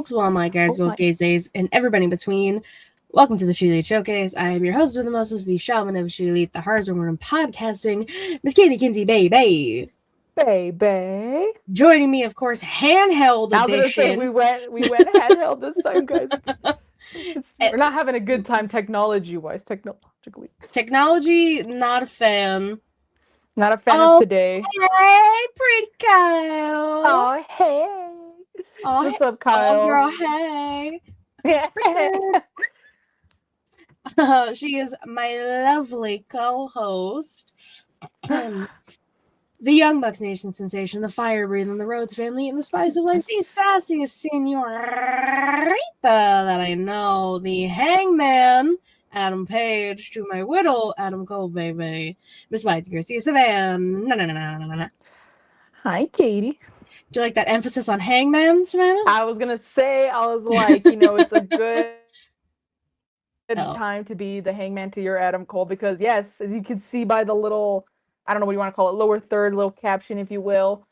to all my guys, girls, gays, days, and everybody in between. Welcome to the ShElite Showcase. I am your host with the mostest, the shaman of ShElite, the hardest woman in podcasting, Miss Katie Kinsey, baby. Baby. Joining me, of course, handheld edition. I was gonna say we went handheld this time, guys. We're not having a good time technologically. Technology, not a fan. Not a fan of today. Hey, pretty Kyle. Oh, hey. Oh, what's up, Kyle? Oh, girl, hey. She is my lovely co-host. The Young Bucks Nation sensation, the fire breathing, the Rhodes family, and the spice of life, the sassiest senorita that I know, the hangman, Adam Page, to my widow, Adam Cole, baby, Miss White Garcia Savannah. Hi, Katie. Do you like that emphasis on hangman, Savannah? I was gonna say, it's a good time to be the hangman to your Adam Cole because, yes, as you can see by the little, I don't know what you want to call it, lower third little caption, if you will.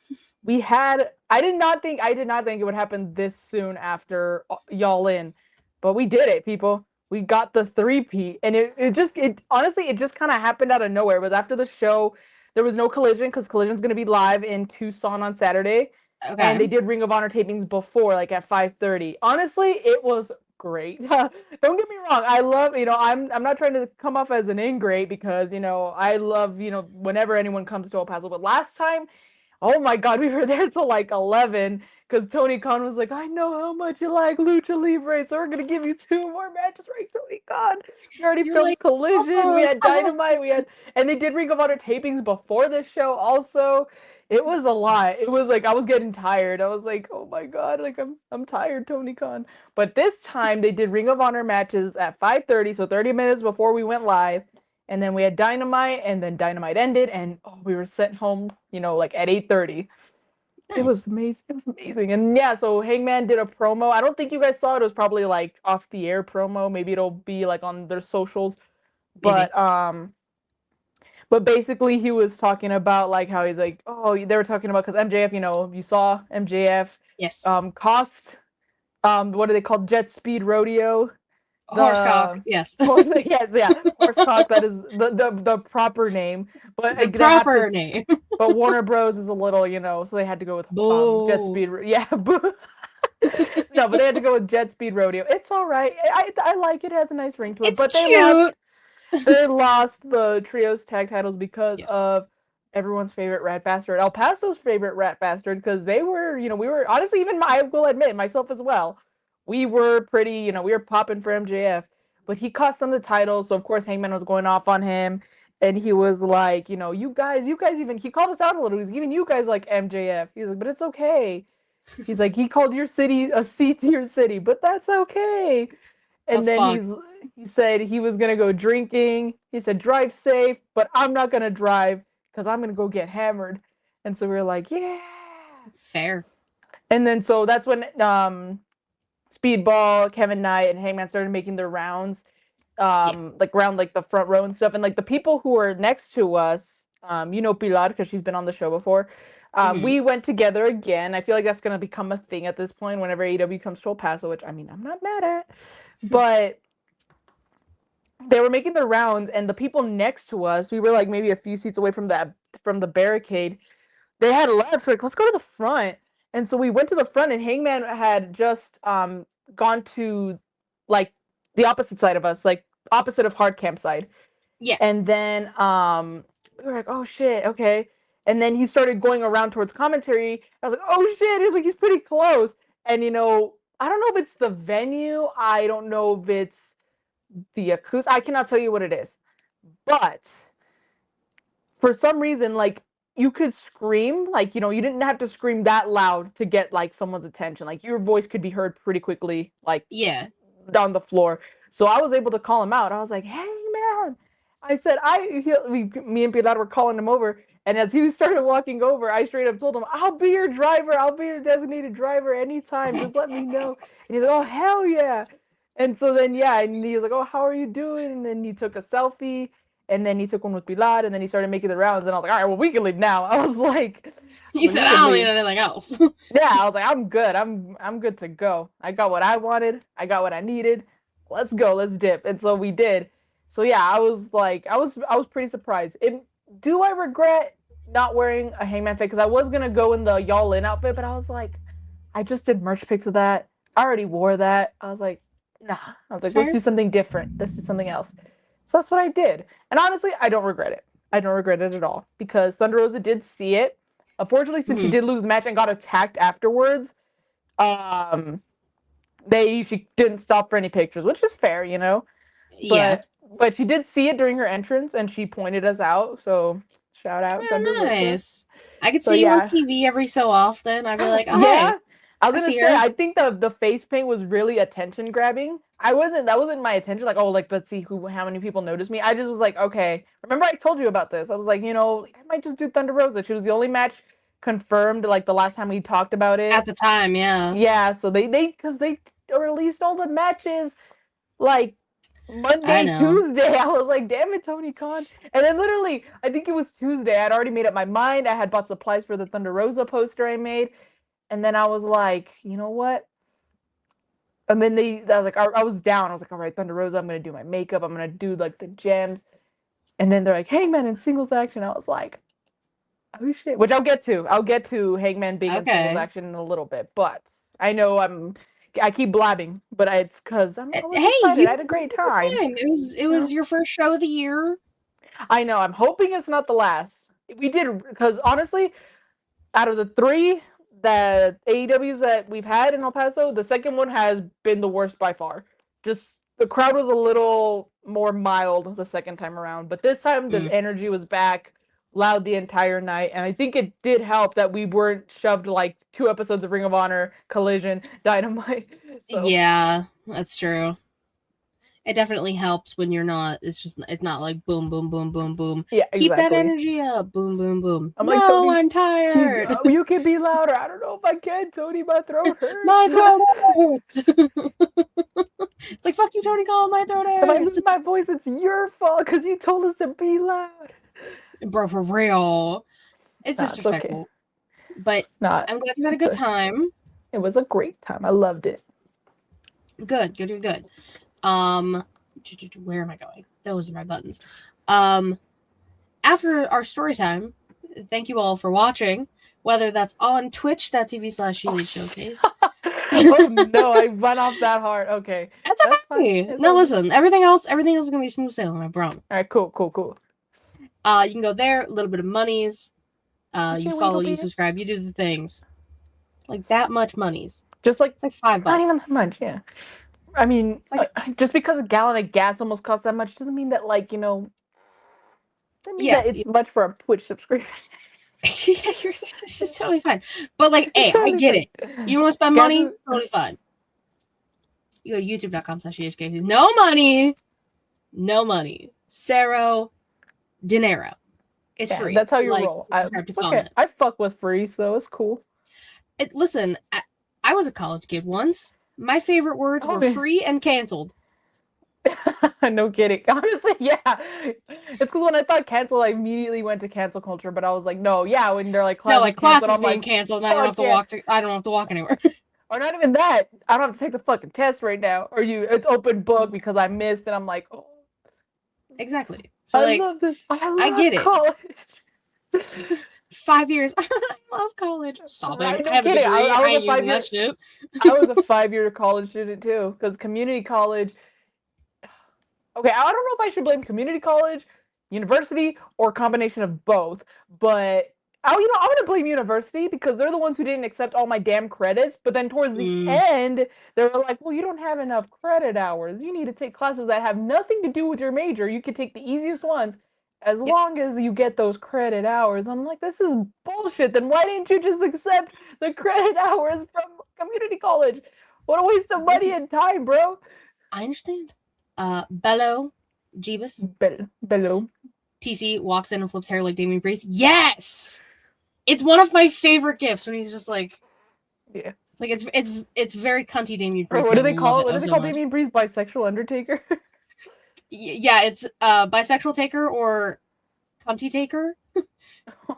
I did not think it would happen this soon after y'all in, but we did it, people. We got the 3-peat, and it honestly just kind of happened out of nowhere. It was after the show. There was no Collision because Collision's going to be live in Tucson on Saturday. Okay. And they did Ring of Honor tapings before, like at 5:30. Honestly, it was great. Don't get me wrong. I love, I'm not trying to come off as an ingrate because, I love, whenever anyone comes to El Paso. But last time, oh my God, we were there till like 11 because Tony Khan was like, I know how much you like Lucha Libre, so we're going to give you 2 more matches, right, Tony Khan? We already filmed Collision, we had Dynamite, and they did Ring of Honor tapings before this show also. It was a lot. It was like I was getting tired. I was like, oh my God, like I'm tired, Tony Khan. But this time they did Ring of Honor matches at 5:30, so 30 minutes before we went live. And then we had Dynamite, and then Dynamite ended, and we were sent home, like at 8:30. Nice. It was amazing. It was amazing. And yeah, so Hangman did a promo. I don't think you guys saw it. It was probably like off the air promo. Maybe it'll be like on their socials. But But basically, he was talking about like how he's like, they were talking about because MJF, you saw MJF. Yes. Cost. What are they called? Jet Speed Rodeo. Horsecock. Yes. Yes, yeah. Horsecock. That is the proper name. But the proper name. But Warner Bros is a little, so they had to go with Jet Speed. Yeah. No, but they had to go with Jet Speed Rodeo. It's all right. I like it. It has a nice ring to it. It's but cute. They lost the trios tag titles because of everyone's favorite rat bastard, El Paso's favorite rat bastard, because they were, we were, honestly, even I will admit, myself as well, we were pretty, we were popping for MJF, but he cost them the title, so of course Hangman was going off on him, and he was like, you guys even, he called us out a little, he's giving you guys like MJF, he's like, but it's okay. He's like, he called your city a C-tier city, but that's okay. And then he said he was going to go drinking. He said, drive safe, but I'm not going to drive because I'm going to go get hammered. And so we were like, yeah. Fair. And then so that's when Speedball, Kevin Knight, and Hangman started making their rounds, like around like the front row and stuff. And like the people who were next to us, Pilar, because she's been on the show before. We went together again. I feel like that's going to become a thing at this point whenever AEW comes to El Paso, which, I mean, I'm not mad at. But they were making their rounds, and the people next to us, we were like maybe a few seats away from the barricade. They had left, so like, let's go to the front. And so we went to the front, and Hangman had just gone to like the opposite side of us, like opposite of Hard Camp side. Yeah. And then we were like, oh shit, okay. And then he started going around towards commentary. I was like, oh shit, he's pretty close. And I don't know if it's the venue. I don't know if it's the acoustic. I cannot tell you what it is. But for some reason, like, you could scream. Like, you didn't have to scream that loud to get, like, someone's attention. Like, your voice could be heard pretty quickly, like, down the floor. So I was able to call him out. I was like, hey, man. I said, me and Pilar were calling him over. And as he started walking over, I straight up told him, I'll be your driver. I'll be your designated driver anytime. Just let me know. And he's like, oh, hell yeah. And so then, and he was like, oh, how are you doing? And then he took a selfie. and then he took one with Pilar, and then he started making the rounds, and I was like, all right, well, we can leave now. I was like, He said, I don't need anything else. Yeah, I was like, I'm good. I'm good to go. I got what I wanted. I got what I needed. Let's go. Let's dip. And so we did. So yeah, I was pretty surprised. Do I regret not wearing a Hangman fit? Because I was gonna go in the y'all in outfit, but I was like, I just did merch pics of that. I already wore that. I was like, nah. I was like, let's do something different. Let's do something else. So that's what I did. And honestly, I don't regret it. I don't regret it at all because Thunder Rosa did see it. Unfortunately, since she did lose the match and got attacked afterwards, she didn't stop for any pictures, which is fair, you know. But she did see it during her entrance, and she pointed us out. So shout out, Thunder nice. I could see you on TV every so often. I'd be like, oh, yeah. I was gonna say, I think the face paint was really attention grabbing. That wasn't my attention. Like, oh, like let's see how many people notice me. I just was like, okay. Remember, I told you about this. I was like, you know, I might just do Thunder Rosa. She was the only match confirmed, like the last time we talked about it at the time. Yeah. So they released all the matches like Monday, Tuesday. I was like, damn it, Tony Khan. And then literally, I think it was Tuesday. I'd already made up my mind. I had bought supplies for the Thunder Rosa poster I made. And then I was like, you know what? And then I was down. I was like, all right, Thunder Rosa, I'm going to do my makeup. I'm going to do like the gems. And then they're like, Hangman in singles action. I was like, oh shit. Which I'll get to. I'll get to Hangman being in singles action in a little bit. But I know I keep blabbing, but it's because I'm excited. I had a great time. It was your first show of the year. I know. I'm hoping it's not the last. We did, because honestly, out of the 3 the AEWs that we've had in El Paso, the second one has been the worst by far. Just the crowd was a little more mild the second time around, but this time the energy was back, loud the entire night, and I think it did help that we weren't shoved like 2 episodes of Ring of Honor, Collision, Dynamite. So. Yeah, that's true. It definitely helps when you're not. It's not like boom, boom, boom, boom, boom. Yeah, exactly. Keep that energy up. Boom, boom, boom. I'm tired. You can be louder. I don't know if I can, Tony. My throat hurts. My throat hurts. It's like, fuck you, Tony Khan. My throat hurts. If I lose my voice, it's your fault because you told us to be loud. Bro, for real. It's disrespectful. Okay. But I'm glad you had a good time. It was a great time. I loved it. Good. Where am I going? Those are my buttons. After our story time, thank you all for watching, whether that's on twitch.tv/ShElite Showcase. Oh no, I went off that hard. Okay. That's okay. No, listen, everything else is gonna be smooth sailing, I promise. All right, cool. You can go there, a little bit of monies. You follow, you subscribe, you do the things. Like that much monies. Just like it's like $5. Not even that much, yeah. I mean, just because a gallon of gas almost costs that much doesn't mean that, like, you know, that it's much for a Twitch subscription. This is totally fine. But, like, hey, I get it. You want to spend money? Totally fine. You go to youtube.com/EHK. No money. Cero dinero. It's free. That's how you roll. Okay. I fuck with free, so it's cool. Listen, I was a college kid once. My favorite words were free and canceled. No kidding. Honestly, yeah. It's because when I thought cancel, I immediately went to cancel culture, but I was like, no, yeah, when they're like classes being canceled, I don't have to walk I don't have to walk anywhere. Or not even that. I don't have to take the fucking test right now. Or it's open book because I missed, and I'm like, oh. Exactly. So I love this. I get college. 5 years. I love college. Stop it. I have a degree. I ain't using that shit. I was a 5-year college student too, because community college. Okay, I don't know if I should blame community college, university, or combination of both. But I'm gonna blame university because they're the ones who didn't accept all my damn credits. But then towards the end, they were like, "Well, you don't have enough credit hours. You need to take classes that have nothing to do with your major. You can take the easiest ones." As long as you get those credit hours. I'm like, this is bullshit. Then why didn't you just accept the credit hours from community college? What a waste of money and time, bro. I understand. Bello, Jeebus. Bello. TC walks in and flips hair like Damien Priest. Yes! It's one of my favorite gifts when he's just like... Yeah. It's like, it's very cunty Damien Priest. What do they call Damien Priest? Bisexual Undertaker? Yeah, it's bisexual taker or cunty taker,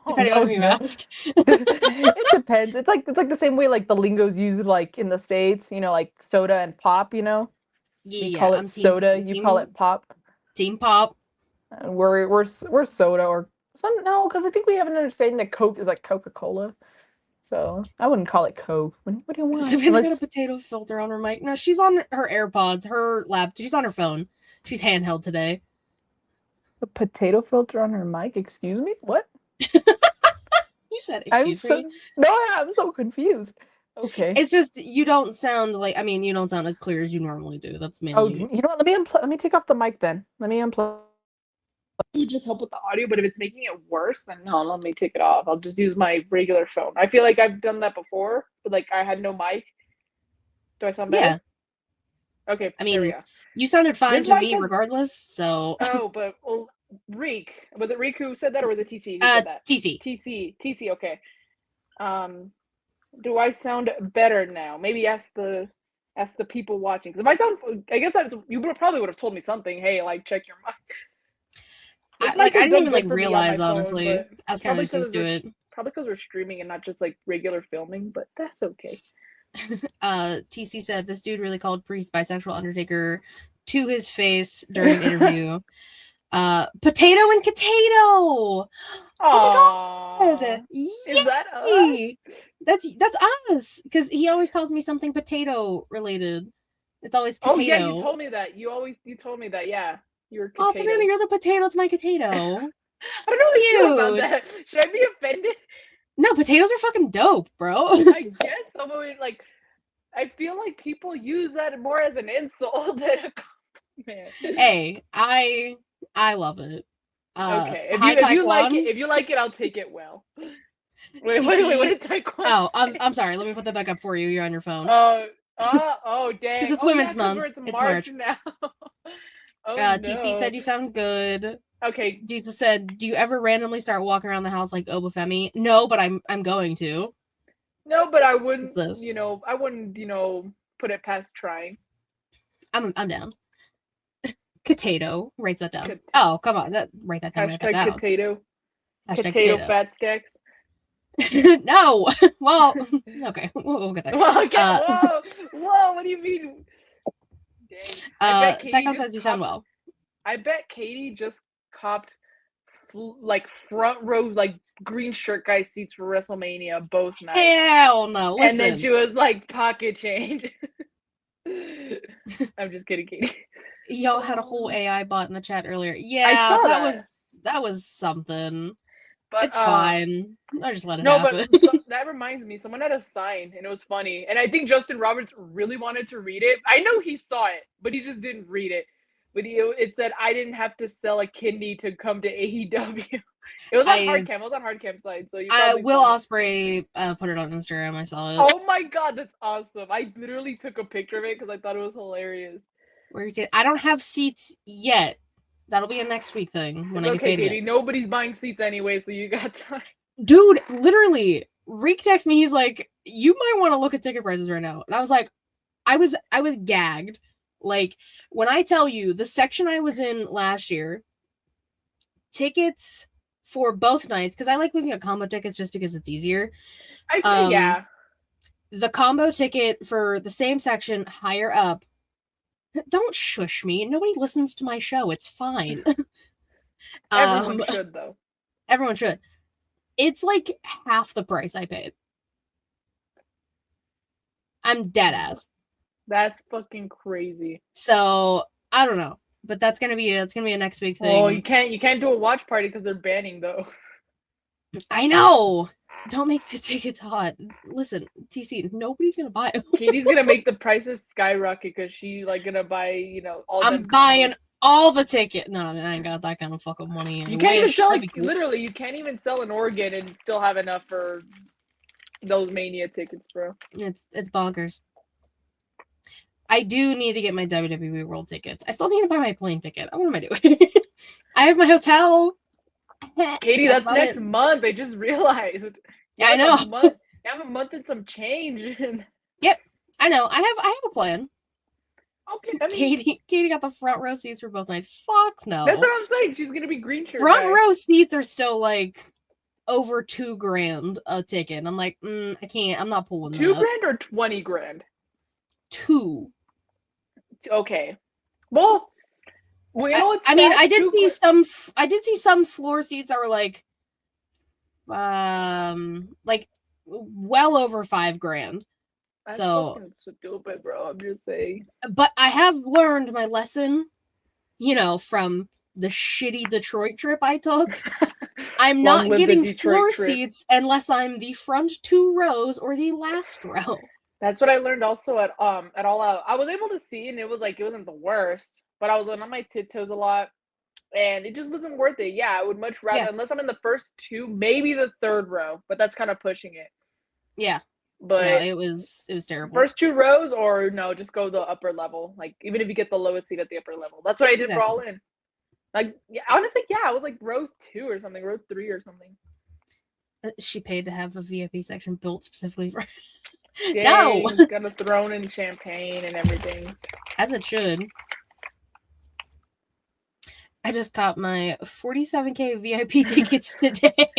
depending on who you ask. It depends. It's like the same way like the lingo's used like in the States, like soda and pop, We Yeah, call it I'm soda, you call it pop. team pop. And we're soda or some no, because I think we have an understanding that Coke is like Coca-Cola. So I wouldn't call it Coke. What do you want? Savannah got a potato filter on her mic. No, she's on her AirPods, her laptop. She's on her phone. She's handheld today. A potato filter on her mic? Excuse me? What? You said excuse me. No, I'm so confused. Okay. It's just you don't sound like you don't sound as clear as you normally do. That's mainly. Oh, you know what? Let me take off the mic then. Let me unplug. You just help with the audio, but if it's making it worse, then no, let me take it off. I'll just use my regular phone. I feel like I've done that before, but like I had no mic. Do I sound better? Yeah. Okay. You sounded fine to me regardless. So. Oh, but Reek, was it Reek who said that, or was it TC who said that? TC. Okay. Do I sound better now? Maybe ask the people watching. Because if I sound, I guess you probably would have told me something. Hey, like check your mic. I didn't even realize honestly. I was kind of just used to it. Probably because we're streaming and not just like regular filming, but that's okay. TC said this dude really called Priest bisexual Undertaker to his face during an interview. Potato and Potato. Oh my god! Is that us? That's us because he always calls me something potato related. It's always potato. Oh yeah, you told me that. You told me that. Yeah. Oh, Savannah, you're the potato to my potato. I don't know what you feel about that. Should I be offended? No, potatoes are fucking dope, bro. I guess some of it, like, I feel like people use that more as an insult than a compliment. Hey, I love it. Okay, if you like it, I'll take it well. Wait, what did Taekwon? Oh, I'm sorry. Let me put that back up for you. You're on your phone. Oh, dang. Because it's Women's Month. It's March now. TC said you sound good. Okay. Jesus said, do you ever randomly start walking around the house like Obafemi? No, but I'm going to. No, but I wouldn't, I wouldn't, put it past trying. I'm down. Potato. Writes that down. Oh, come on. Write that down. Hashtag potato. Potato fat stacks. No. Well, okay. We'll get there. Well, okay. Whoa, what do you mean? Taekwon says you sound well. I bet Katie just copped like front row like green shirt guy seats for WrestleMania both nights. Hell no! Listen. And then she was like pocket change. I'm just kidding, Katie. Y'all had a whole AI bot in the chat earlier. Yeah, that was something. But it's fine. I just let it happen. But that reminds me, someone had a sign and it was funny. And I think Justin Roberts really wanted to read it. I know he saw it, but he just didn't read it. But it said, I didn't have to sell a kidney to come to AEW. It was on Hardcam. It was on Hardcam side. So Will Ospreay put it on Instagram. I saw it. Oh my god, that's awesome. I literally took a picture of it because I thought it was hilarious. I don't have seats yet. That'll be a next week thing when I get paid. Katie. Nobody's buying seats anyway, so you got time. Dude, literally, Reek texted me. He's like, "You might want to look at ticket prices right now." And I was like, I was gagged. Like when I tell you the section I was in last year, tickets for both nights because I like looking at combo tickets just because it's easier. Yeah. The combo ticket for the same section higher up. Don't shush me. Nobody listens to my show. It's fine. Everyone should, though. Everyone should. It's like half the price I paid. I'm dead ass. That's fucking crazy. So I don't know, but it's gonna be a next week thing. Oh, you can't do a watch party because they're banning those. I know. Don't make the tickets hot. Listen, TC, nobody's gonna buy it. Katie's gonna make the prices skyrocket because she's like gonna buy, all. I'm buying all the tickets. No, I ain't got that kind of fucking money. You can't even sell literally. You can't even sell an organ and still have enough for those Mania tickets, bro. It's bonkers. I do need to get my WWE World tickets. I still need to buy my plane ticket. What am I doing? I have my hotel. Katie, that's next month. I just realized. Yeah, I know. You have a month and some change. Yep, I know. I have a plan. Okay, I mean, Katie got the front row seats for both nights. Fuck no. That's what I'm saying. She's gonna be green shirt. Front row seats are still like over $2,000 a ticket. I'm like, I can't. I'm not pulling $2 that. grand or 20 grand? 2. Okay. Well, you know what's I mean, sad? I did see some floor seats that were like well over $5,000. That's So fucking stupid, bro. I'm just saying. But I have learned my lesson, from the shitty Detroit trip I took. I'm Long not live the getting Detroit floor trip. seats unless I'm the front 2 rows or the last row. That's what I learned also at All Out. I was able to see, and it wasn't the worst, but I was on my tiptoes a lot, and it just wasn't worth it. Yeah, I would much rather, unless I'm in the first 2, maybe the 3rd row, but that's kind of pushing it. Yeah. But no, it was terrible. First 2 rows, or no, just go the upper level. Like, even if you get the lowest seat at the upper level. That's what I did for All In. Like, yeah, honestly, yeah, it was like row 2 or something, row 3 or something. She paid to have a VIP section built specifically for No! Got a throne and champagne and everything. As it should. I just got my $47K VIP tickets today.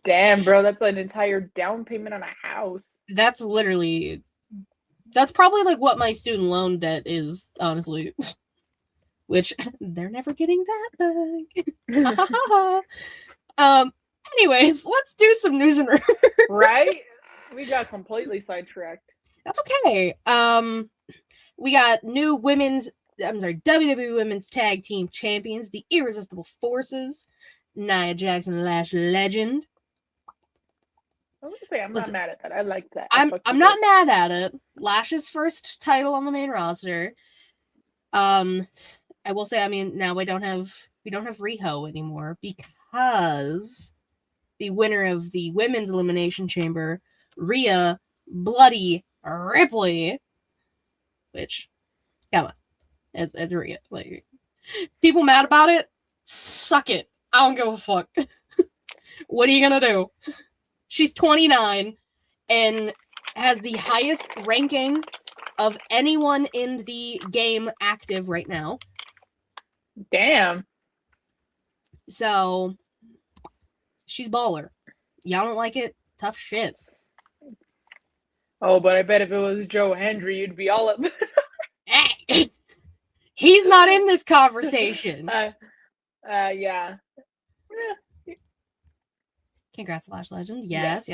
Damn, bro, that's an entire down payment on a house. That's probably like what my student loan debt is, honestly. Which they're never getting that back. Anyways, let's do some news and Right? We got completely sidetracked. That's okay. We got new WWE Women's Tag Team Champions, the Irresistible Forces, Nia Jax and Lash Legend. I was gonna say, I'm not mad at that. I like that. I'm not mad at it. Lash's first title on the main roster. I will say, I mean, now we don't have Riho anymore because the winner of the Women's Elimination Chamber, Rhea Bloody Ripley, which, come on, it's Rhea. Like, people mad about it? Suck it. I don't give a fuck. What are you gonna do? She's 29 and has the highest ranking of anyone in the game active right now. Damn. So, she's baller. Y'all don't like it? Tough shit. Oh, but I bet if it was Joe Hendry, you'd be all up. Hey! He's not in this conversation. Yeah. Congrats, Lash Legend. Yes.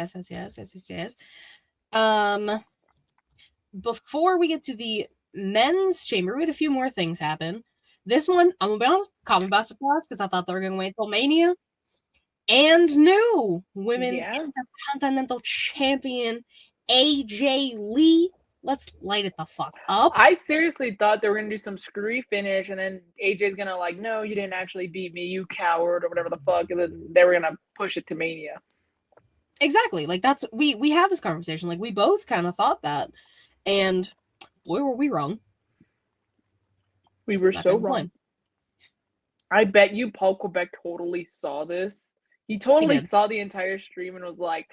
Before we get to the men's chamber, we had a few more things happen. This one, I'm gonna be honest, caught me by surprise because I thought they were gonna wait till Mania. And new women's Intercontinental Champion AJ Lee. Let's light it the fuck up. I seriously thought they were gonna do some screwy finish, and then AJ's gonna no, you didn't actually beat me, you coward, or whatever the fuck, and then they were gonna push it to Mania. Exactly. Like, that's we have this conversation. Like, we both kind of thought that, and boy, were we wrong. We were so wrong. I bet you Paul Quebec totally saw this. He totally saw the entire stream and was like,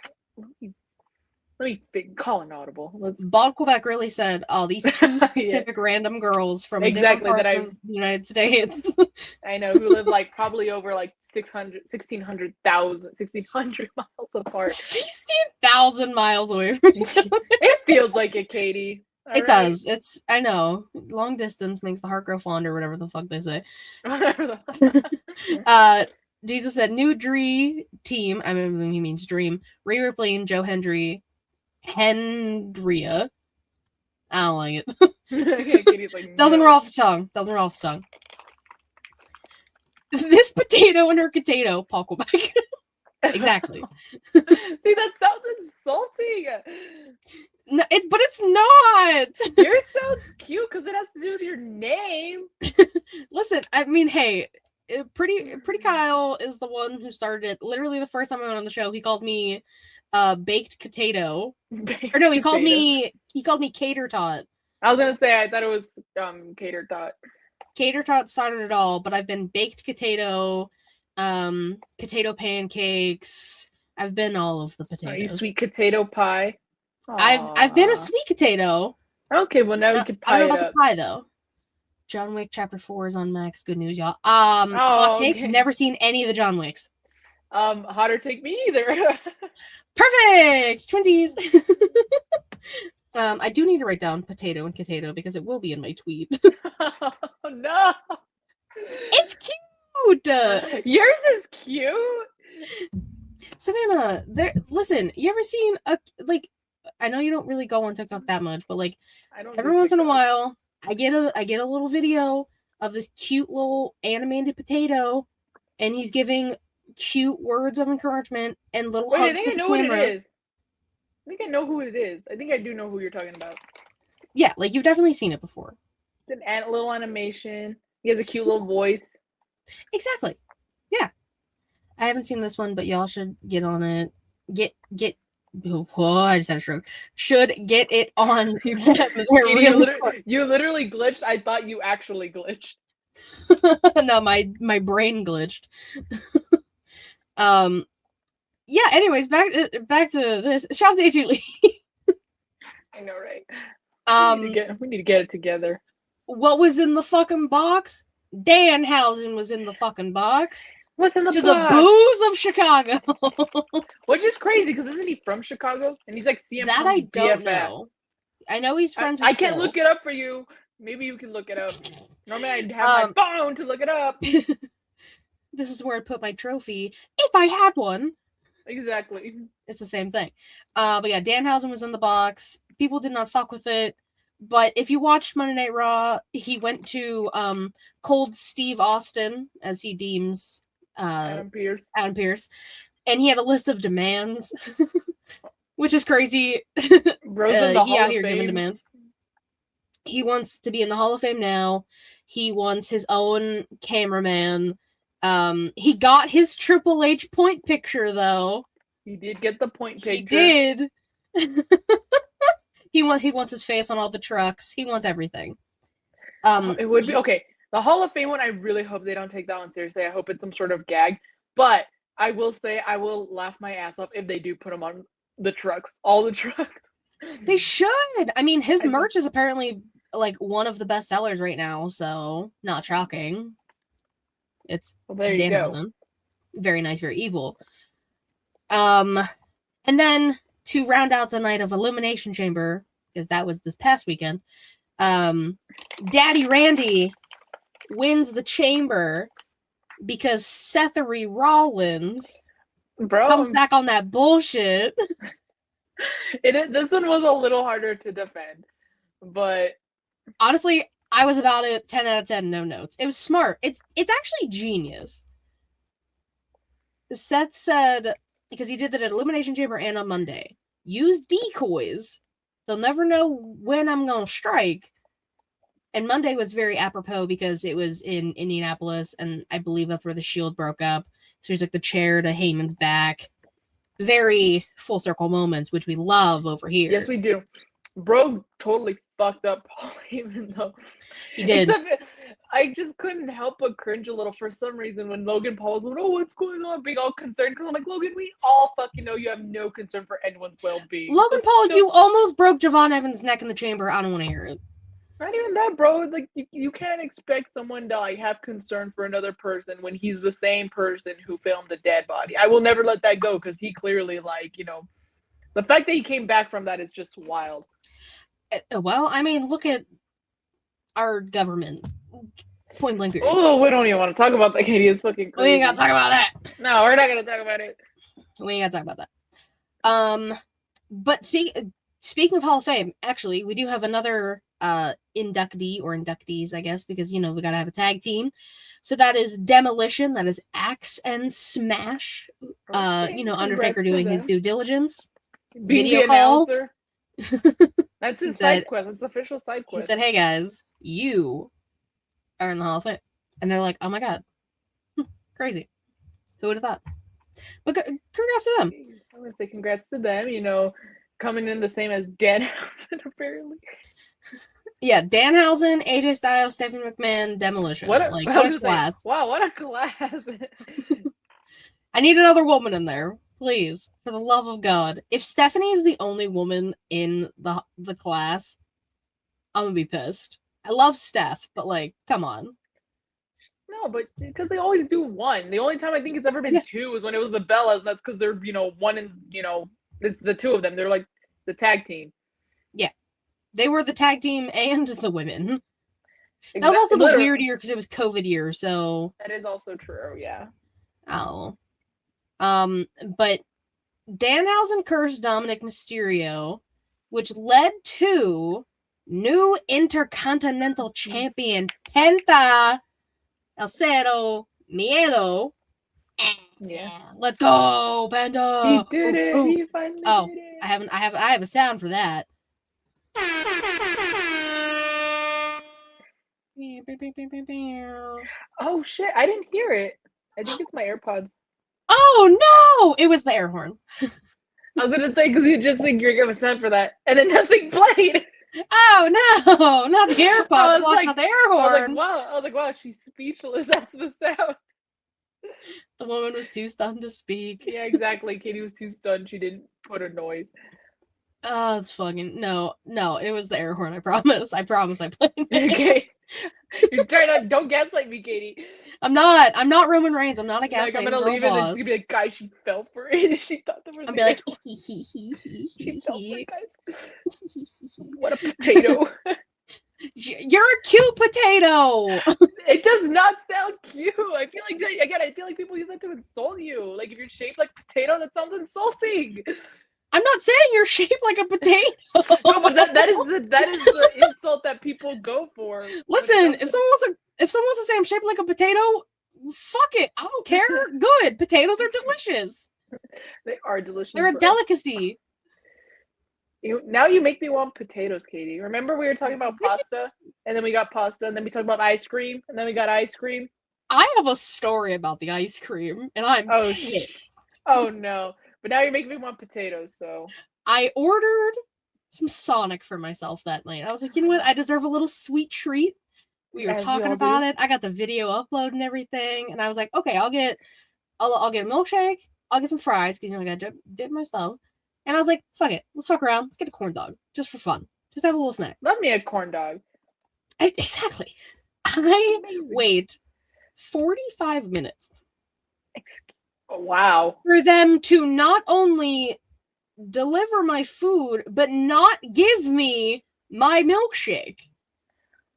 let me call an audible. Paul Quebec really said, "Oh, these two specific random girls from different parts of the United States." I know, who live probably over 1,600 miles apart. 16,000 miles away from each other. It feels like it, Katie. It does. I know. Long distance makes the heart grow fonder, whatever the fuck they say. Jesus said, new Dream team. I mean, he means Dream. Rhea Ripley and Joe Hendry. Hendria. I don't like it. Doesn't roll off the tongue. This potato and her potato, Paul Quebec. Exactly. See, that sounds insulting. No, but it's not. Yours sounds cute because it has to do with your name. Listen, I mean, hey, Pretty Kyle is the one who started it. Literally, the first time I went on the show, he called me baked potato. Or no, he called me Cater Tot. I was gonna say, I thought it was Cater Tot. Cater Tot started it all, but I've been baked potato, potato pancakes. I've been all of the potatoes. Are you sweet potato pie? I've been a sweet potato. Okay, well now we can pie I don't know about the pie though. John Wick Chapter 4 is on Max. Good news, y'all. Hot take, okay. never seen any of the John Wicks. Hotter take me either. Perfect! Twinsies! I do need to write down potato and potato because it will be in my tweet. Oh, no! It's cute! Yours is cute! Savannah, listen, you ever seen I know you don't really go on TikTok that much, but like every once in a while, I get a little video of this cute little animated potato, and he's giving cute words of encouragement and little Wait, hugs I think to I the know what it camera. is. I think I know who it is. I think I do know who you're talking about. Yeah, like you've definitely seen it before. It's an little animation. He has a cute little voice. Exactly. Yeah. I haven't seen this one, but y'all should get on it. I just had a stroke. Should get it on. You literally glitched. I thought you actually glitched. No, my brain glitched. Yeah, anyways, back to this. Shout out to AJ Lee. I know, right? We need to get it together. What was in the fucking box? Danhausen was in the fucking box. What's in the to box? The booze of Chicago. Which is crazy because isn't he from Chicago? And he's like CM that Punk's I don't BFF. know. I know he's friends with I can't Phil. look it up for you. Maybe you can look it up. Normally I'd have my phone to look it up. This is where I'd put my trophy if I had one. Exactly. It's the same thing. But yeah, Danhausen was in the box. People did not fuck with it. But if you watched Monday Night Raw, he went to Cold Steve Austin, as he deems Adam Pearce. And he had a list of demands, which is crazy. Bros in the he Hall out here of giving Fame. demands. He wants to be in the Hall of Fame now. He wants his own cameraman. He got his Triple H point picture, though. He did get the point picture. He did. He wants his face on all the trucks. He wants everything. It would be okay. The Hall of Fame one, I really hope they don't take that one seriously. I hope it's some sort of gag. But I will say I will laugh my ass off if they do put him on the trucks. All the trucks. They should. I mean, his merch is apparently like one of the best sellers right now, so not shocking. It's Danhausen. Very nice, very evil. And then to round out the night of Elimination Chamber, because that was this past weekend, Daddy Randy wins the chamber because Sethery Rollins comes back on that bullshit. This one was a little harder to defend, but honestly, I was about it 10 out of 10, no notes. It was smart. It's actually genius. Seth said, because he did that at Elimination Chamber and on Monday, use decoys. They'll never know when I'm going to strike. And Monday was very apropos because it was in Indianapolis, and I believe that's where the Shield broke up. So he took the chair to Heyman's back. Very full circle moments, which we love over here. Yes, we do. Bro totally fucked up Paul Heyman, though. He did. Except I just couldn't help but cringe a little for some reason when Logan Paul was like, oh, what's going on? Being all concerned. Because I'm like, Logan, we all fucking know you have no concern for anyone's well-being. Logan Paul, you almost broke Javon Evans' neck in the chamber. I don't want to hear it. Not even that, bro. Like, you can't expect someone to like have concern for another person when he's the same person who filmed a dead body. I will never let that go because he clearly, like, you know, the fact that he came back from that is just wild. Well, I mean, look at our government. Point blank period. Oh, we don't even want to talk about that. Katie is fucking crazy. We ain't gotta talk about that. No, we're not gonna talk about it. We ain't gotta talk about that. But speaking of Hall of Fame, actually, we do have another inductee or inductees, I guess, because you know we gotta have a tag team. So that is Demolition. That is Axe and Smash. You know, Undertaker doing his due diligence. Video call. That's his side quest. It's official side quest. He said, "Hey guys, you are in the Hall of Fame," and they're like, "Oh my god, crazy! Who would have thought?" But congrats to them. I'm gonna say congrats to them. You know, coming in the same as Danhausen apparently. Yeah, Danhausen, AJ Styles, Stephanie McMahon, Demolition. What a class! Wow, what a class! I need another woman in there, please, for the love of God. If Stephanie is the only woman in the class, I'm gonna be pissed. I love Steph, but like, come on. No, but because they always do one. The only time I think it's ever been two is when it was the Bellas, and that's because they're, one and, it's the two of them. They're like the tag team. Yeah. They were the tag team and the women. That was also the weird year because it was COVID year, so. That is also true, yeah. Oh. But Danhausen cursed Dominic Mysterio, which led to new Intercontinental Champion Penta El Cero Miedo. Yeah. Let's go, Penta. He did it. He finally did it. I have a sound for that. Oh shit, I didn't hear it. I think it's my AirPods. Oh no! It was the air horn. I was gonna say, because you just think you're gonna have a sound for that, and then nothing played. Oh no, not the AirPods, not the air horn. I was like, wow, she's speechless. That's the sound. The woman was too stunned to speak. Yeah, exactly. Katie was too stunned. She didn't put a noise. Oh, it's fucking no. It was the air horn. I promise. I played it. Okay. You're trying to don't gaslight me, Katie. I'm not Roman Reigns. I'm not a gaslight. I'm gonna leave it and she's gonna be like, guys, she fell for it. She thought there was I'll be like, she fell for it, guys. What a potato. You're a cute potato. It does not sound cute. I feel like people use that to insult you. Like if you're shaped like a potato, that sounds insulting. I'm not saying you're shaped like a potato. No, but that is the insult that people go for. Listen, if someone wants to say I'm shaped like a potato, fuck it. I don't care. Good. Potatoes are delicious. They are delicious. They're a delicacy. Now you make me want potatoes, Katie. Remember we were talking about pasta, and then we got pasta, and then we talked about ice cream, and then we got ice cream. I have a story about the ice cream, and I'm pissed. Oh no. But now you're making me want potatoes, so. I ordered some Sonic for myself that night. I was like, you know what? I deserve a little sweet treat. We were talking about it. I got the video upload and everything, and I was like, okay, I'll get a milkshake. I'll get some fries because I gotta dip my stuff. And I was like, fuck it, let's fuck around. Let's get a corn dog just for fun. Just have a little snack. Love me a corn dog. Exactly. I wait 45 minutes. Wow. For them to not only deliver my food, but not give me my milkshake.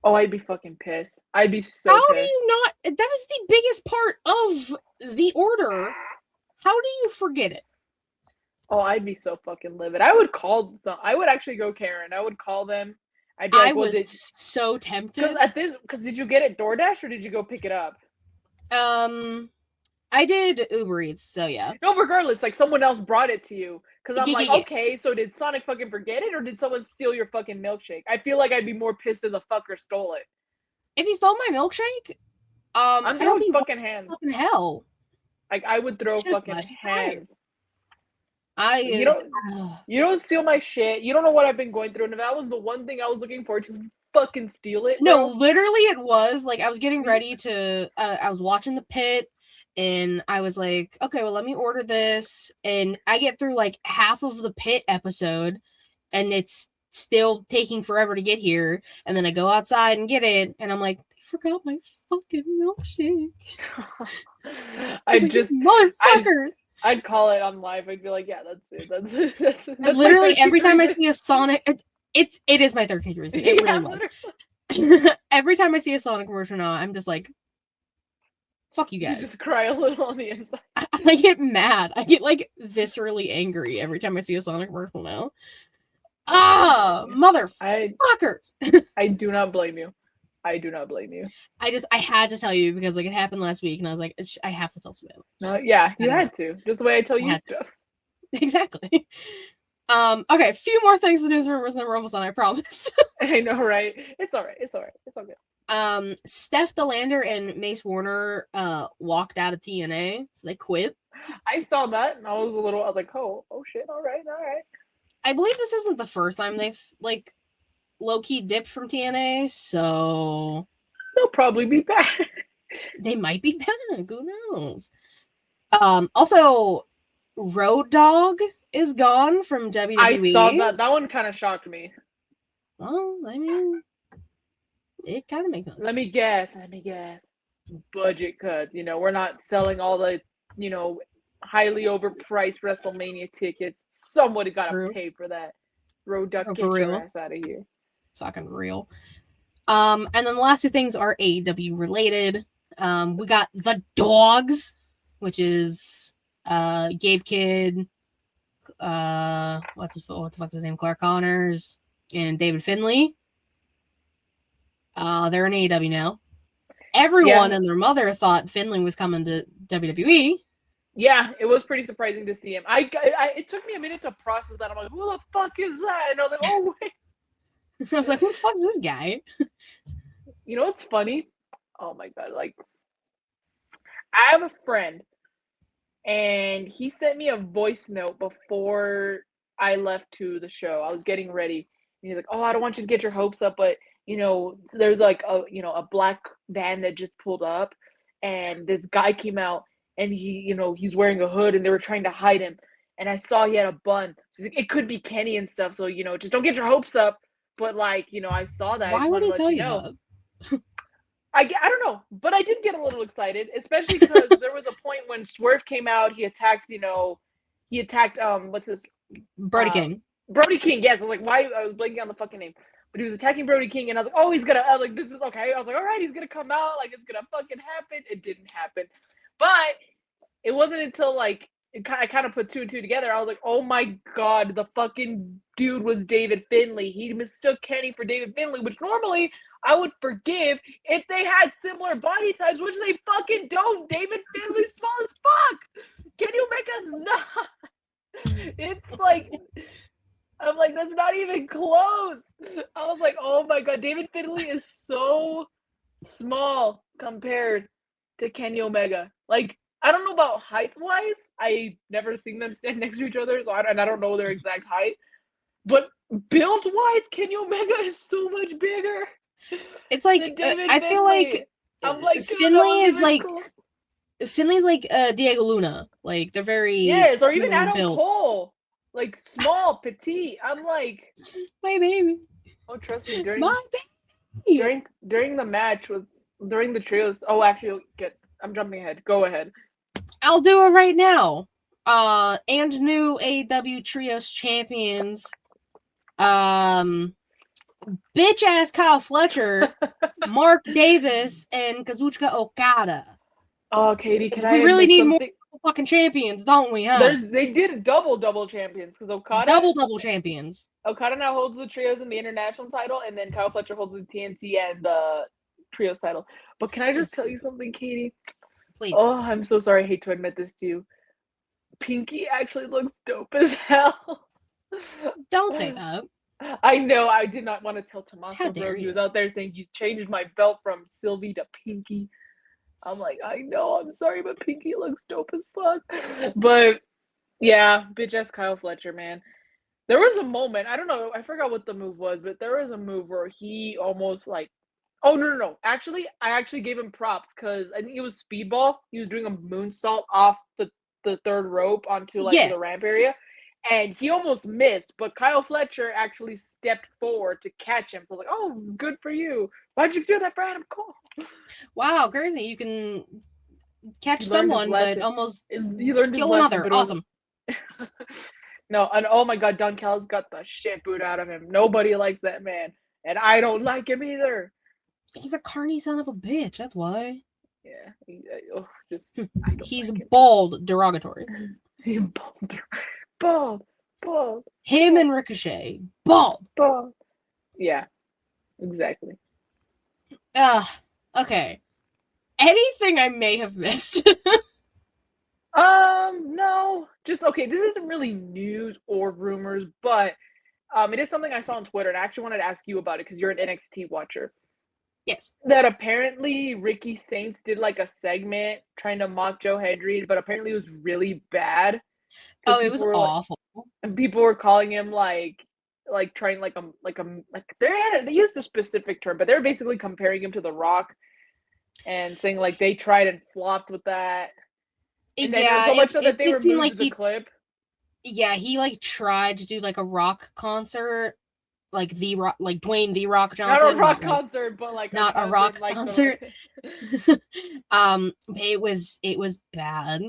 Oh, I'd be fucking pissed. I'd be so How pissed. do you not? That is the biggest part of the order. How do you forget it? Oh, I'd be so fucking livid. I would call them. I would actually go Karen. I would call them. I'd be like, I was so tempted. Because did you get it DoorDash or did you go pick it up? I did Uber Eats, so yeah. No, regardless, like someone else brought it to you. Because I'm like, okay, so did Sonic fucking forget it or did someone steal your fucking milkshake? I feel like I'd be more pissed if the fucker stole it. If he stole my milkshake, I'm throwing fucking hands. Fucking hell. Like I would throw fucking hands. You don't steal my shit. You don't know what I've been going through. And if that was the one thing I was looking forward to, fucking steal it. No, literally it was. Like I was getting ready to I was watching the pit and I was like, okay, well let me order this. And I get through like half of the pit episode and it's still taking forever to get here. And then I go outside and get it and I'm like, they forgot my fucking milkshake. Motherfuckers. I'd call it on live. I'd be like, yeah, that's it. That's literally every time I see a Sonic, it is my 13th reason. It really was. Every time I see a Sonic commercial now, I'm just like, fuck you guys. You just cry a little on the inside. I get mad. I get like viscerally angry every time I see a Sonic commercial now. Motherfuckers. I do not blame you. I do not blame you. I had to tell you because like it happened last week and I was like, I have to tell Savannah. No, yeah, you had to. Just the way I tell you stuff. Exactly. Okay, a few more things to do rumors and then we're almost done, I promise. I know, right? It's all right. It's all good. Steph DeLander and Mace Warner walked out of TNA, so they quit. I saw that and I was like, oh shit, all right. I believe this isn't the first time they've like low-key dipped from TNA, so they'll probably be back. They might be back, who knows? Also, Road Dogg is gone from WWE. I saw that. That one kind of shocked me. Well, I mean, It kind of makes sense. Let me guess. Budget cuts. We're not selling all the, highly overpriced WrestleMania tickets. Somebody gotta pay for that. Road Duck, get your ass out of here. Fucking real. And then the last two things are AEW related. We got the Dogs, which is Gabe Kidd, what the fuck's his name? Clark Connors and David Finlay. They're in AEW now. Everyone and their mother thought Finlay was coming to WWE. Yeah, it was pretty surprising to see him. It took me a minute to process that. I'm like, who the fuck is that? And I was like, oh wait. I was like, who the fuck is this guy? You know what's funny? Oh my god, like, I have a friend, and he sent me a voice note before I left to the show. I was getting ready, and he's like, oh, I don't want you to get your hopes up, but there's like a black van that just pulled up, and this guy came out, and he's wearing a hood, and they were trying to hide him, and I saw he had a bun. So it could be Kenny and stuff, so just don't get your hopes up. But like, I saw that. Why would he tell you that? I don't know, but I did get a little excited, especially because there was a point when Swerve came out. He attacked what's his Brody King. Brody King, yes. I was like, why? I was blanking on the fucking name. But he was attacking Brody King, and I was like, oh, I was like, this is okay. I was like, all right, he's going to come out. Like, it's going to fucking happen. It didn't happen. But it wasn't until, like, I kind of put two and two together. I was like, oh, my God, the fucking dude was David Finlay. He mistook Kenny for David Finlay, which normally I would forgive if they had similar body types, which they fucking don't. David Finlay's small as fuck. Can you make us not? It's like... I'm like, that's not even close. I was like, oh my god, David Finlay is so small compared to Kenny Omega. Like, I don't know about height-wise. I never seen them stand next to each other, and I don't know their exact height. But build-wise, Kenny Omega is so much bigger. It's like I feel like I'm like Finlay's like Diego Luna. Like they're very or even Adam Cole. Like small, petite. I'm like, my baby. Oh, trust me. During the match during the trios. Oh, actually, I'm jumping ahead. Go ahead. I'll do it right now. And new AEW trios champions. Bitch ass Kyle Fletcher, Mark Davis, and Kazuchika Okada. Oh, Katie, we really need more fucking champions, don't we? Huh? They did double champions because Okada double champions. Okada now holds the trios and the international title, and then Kyle Fletcher holds the TNT and the trios title. But can I just tell you something, Katie? Please. Oh, I'm so sorry. I hate to admit this to you. Pinky actually looks dope as hell. Don't say that. I know. I did not want to tell Tommaso. He was out there saying you changed my belt from Sylvie to Pinky. I'm like, I know, I'm sorry, but Pinky looks dope as fuck. But yeah, bitch ass Kyle Fletcher, man. There was a moment, I don't know, I forgot what the move was, but there was a move where he almost like, oh no. Actually, I actually gave him props because I think it was Speedball. He was doing a moonsault off the third rope onto like the ramp area. And he almost missed, but Kyle Fletcher actually stepped forward to catch him. So I was like, oh, good for you. Why'd you do that for Adam Cole? Wow, crazy. You can catch someone, but almost kill another. Awesome. No, and oh my god, Don Callis got the shit boot out of him. Nobody likes that man. And I don't like him either. He's a carny son of a bitch, that's why. Yeah. He's bald derogatory. He's bald. Him and Ricochet. Bald. Yeah, exactly. Okay. Anything I may have missed? No. Just, okay, this isn't really news or rumors, but it is something I saw on Twitter, and I actually wanted to ask you about it because you're an NXT watcher. Yes. That apparently Ricky Saints did like a segment trying to mock Joe Hendry, but apparently it was really bad. Oh, it was awful. And people were calling him like trying they used a specific term, but they're basically comparing him to The Rock and saying like they tried and flopped with that. And then so much so that they removed the clip. Yeah, he like tried to do like a Rock concert like the rock, like Dwayne the Rock Not Johnson, a rock concert, but like not a concert, rock like concert. The... It was bad.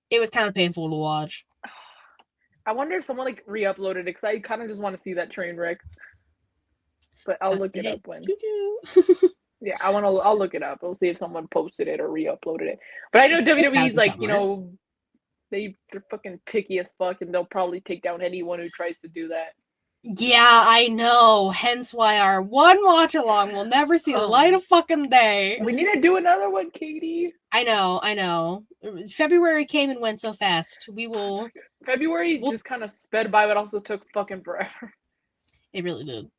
It was kind of painful to watch. I wonder if someone like re-uploaded it because I kind of just want to see that train wreck. But I'll look it up when. Yeah, I'll look it up. I'll see if someone posted it or re-uploaded it. But I know WWE's like, you know, they're fucking picky as fuck, and they'll probably take down anyone who tries to do that. Yeah, I know. Hence why our one watch along will never see the light of fucking day. We need to do another one, Katie. I know. February came and went so fast. February just kind of sped by, but also took fucking forever. It really did.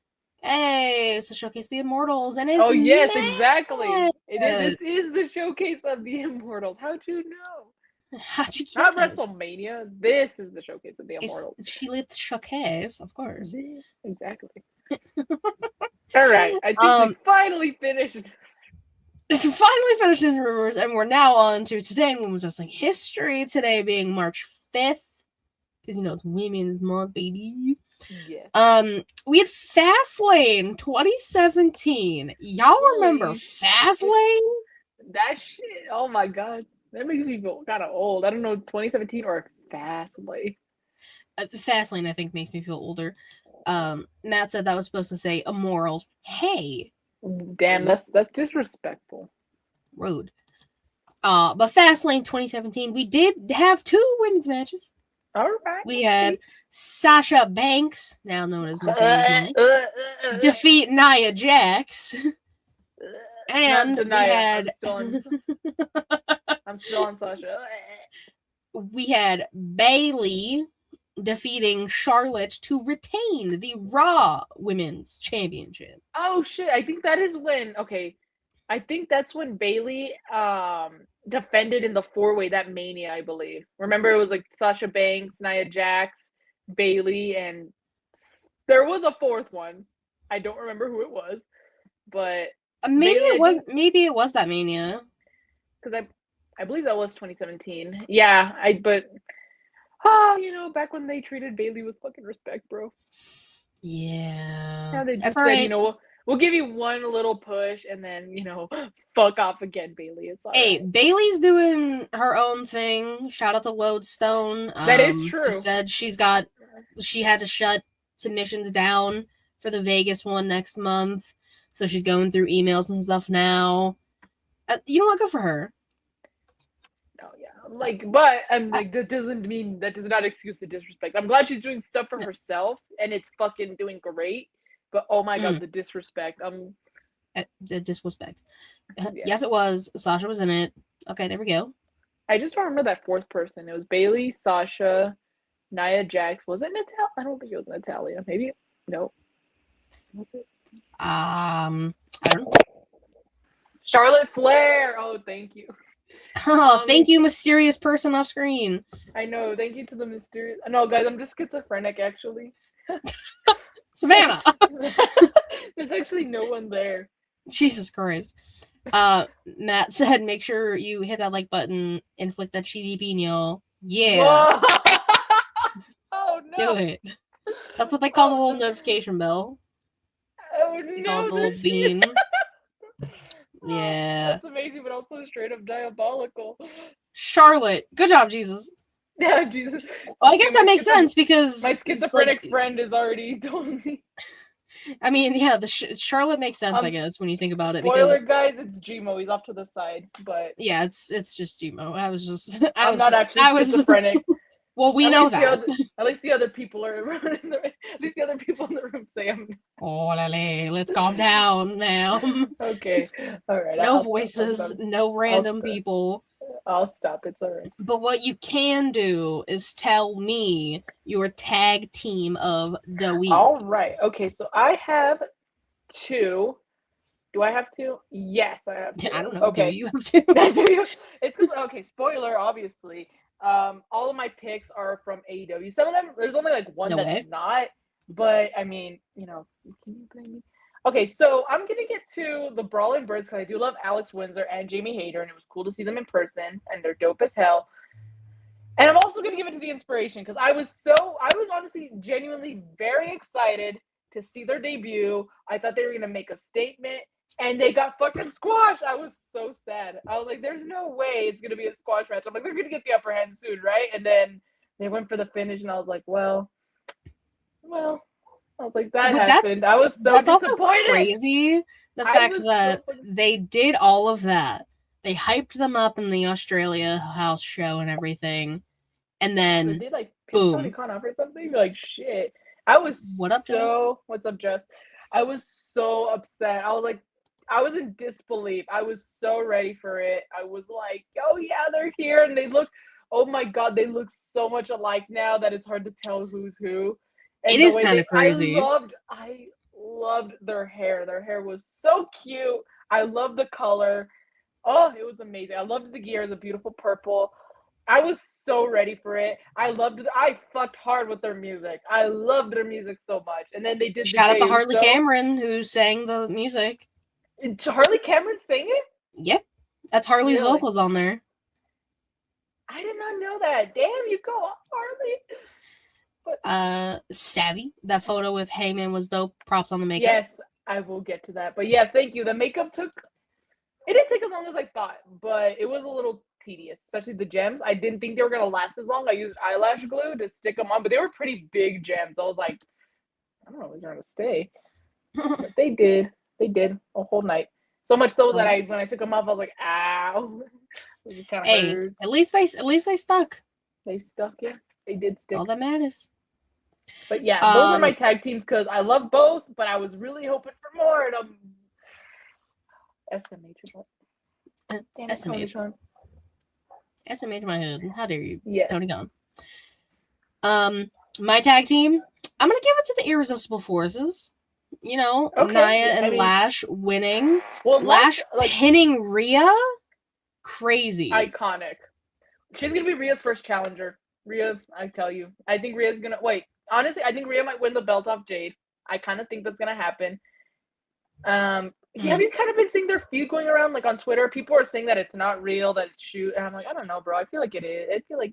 Hey, it's the showcase of the Immortals, and it's yes, exactly. This is the showcase of the Immortals. How'd you know? How'd you Not WrestleMania. This is the showcase of the Immortals. She lit the showcase, of course. Exactly. All right, I think we finally finished. Finally finished news rumors, and we're now on to today in women's wrestling history. Today being March 5th, because you know it's Women's Month, baby. Yeah. We had Fastlane 2017. Y'all remember Fastlane? That shit. Oh my god, that makes me feel kind of old. I don't know, 2017 or Fastlane. Fastlane, I think, makes me feel older. Matt said that was supposed to say Immortals. Hey. Damn, that's disrespectful. Rude. But Fastlane 2017, we did have 2 women's matches. All right. We had Sasha Banks, now known as Mercedes Moné, defeat Nia Jax. And we had I'm still on Sasha. We had Bayley defeating Charlotte to retain the Raw Women's Championship. Oh shit, I think that is when I think that's when Bayley defended in the 4-way, that Mania, I believe. Remember, it was like Sasha Banks, Nia Jax, Bayley, and there was a 4th one. I don't remember who it was, but maybe Bayley, it was that Mania. Because I believe that was 2017. Yeah, you know, back when they treated Bayley with fucking respect, bro. Yeah. Now they just said, right. You know, we'll give you one little push and then, you know, fuck off again, Bayley. It's all right. Bayley's doing her own thing. Shout out to Lodestone. That is true. She said she had to shut submissions down for the Vegas one next month. So she's going through emails and stuff now. You know what? Good for her. Oh, yeah. But I'm like, that does not excuse the disrespect. I'm glad she's doing stuff for herself and it's fucking doing great. But oh my god, the disrespect. The disrespect. Yeah. Yes, it was. Sasha was in it. Okay, there we go. I just don't remember that 4th person. It was Bayley, Sasha, Nia Jax. Was it Natalia? I don't think it was Natalia. Maybe. No. Was it? I don't know. Charlotte Flair. Oh, thank you. Oh, thank you, mysterious person off screen. I know. Thank you to the mysterious. No, guys, I'm just schizophrenic, actually. Savannah. There's actually no one there. Jesus Christ. Matt said, make sure you hit that like button and flick that cheesy pino. Yeah. Oh, no. Do it. That's what they call the little notification bell. Oh, they call it the little beam. Yeah. That's amazing, but also straight up diabolical. Charlotte. Good job, Jesus. Yeah, Jesus. Well, I guess that makes sense because my schizophrenic friend has already told me. I mean, yeah, the Charlotte makes sense, I guess, when you think about it. Spoiler, guys, it's Gmo. He's off to the side, but yeah, it's just Gmo. I'm not actually schizophrenic. Well, we know that. At least the other people are. At least the other people in the room say I'm. Oh, let's calm down now. Okay, all right. No voices, no random people. I'll stop. It's all right. But what you can do is tell me your tag team of the week. All right. Okay, so I have 2. Do I have 2? Yes, I have 2. I don't know. Okay. Do you have 2? Do you? It's okay. Spoiler, obviously. All of my picks are from AEW. Some of them, there's only like one that's not. But I mean, you know, can you blame me? Okay, so I'm gonna get to the Brawling Birds because I do love Alex Windsor and Jamie Hayter, and it was cool to see them in person, and they're dope as hell. And I'm also gonna give it to the Inspiration because I was honestly genuinely very excited to see their debut. I thought they were gonna make a statement, and they got fucking squashed. I was so sad. I was like, "There's no way it's gonna be a squash match." I'm like, "They're gonna get the upper hand soon, right?" And then they went for the finish, and I was like, "Well." I was like, that happened. I was so that's disappointed. Also crazy. The fact that they did all of that. They hyped them up in the Australia house show and everything, and then they did like boom. Tony Khan off or something. Like shit. I was What's up, Jess? I was so upset. I was like, I was in disbelief. I was so ready for it. I was like, oh yeah, they're here, and they look. Oh my god, they look so much alike now that it's hard to tell who's who. And it is kind of crazy. I loved their hair. Their hair was so cute. I loved the color. Oh, it was amazing. I loved the gear, the beautiful purple. I was so ready for it. I fucked hard with their music. I loved their music so much. And then they did Shout out to Harley Cameron who sang the music. Did Harley Cameron sing it? Yep. That's Harley's vocals on there. I did not know that. Damn, you go off, Harley. Savvy. That photo with Heyman was dope. Props on the makeup. Yes, I will get to that. But yes, thank you. The makeup it didn't take as long as I thought, but it was a little tedious, especially the gems. I didn't think they were going to last as long. I used eyelash glue to stick them on, but they were pretty big gems. I was like, I don't know if they're going to stay. But they did. They did a whole night. So much so that when I took them off, I was like, ow. It kind of hurts. At least they stuck. They stuck, yeah. They did stick. All that matters. But yeah, those are my tag teams because I love both, but I was really hoping for more. And SMH. SMH. SMH my hood. How dare you? Yeah. Tony Khan. My tag team, I'm gonna give it to the Irresistible Forces. You know, Nia and Lash winning. Well, Lash pinning Rhea. Crazy. Iconic. She's gonna be Rhea's first challenger. Rhea, I tell you. I think Rhea's gonna honestly, I think Rhea might win the belt off Jade. I kind of think that's gonna happen. Have you kind of been seeing their feud going around like on Twitter? People are saying that it's not real, that it's shoot, and I'm like, I don't know, bro. I feel like it is. I feel like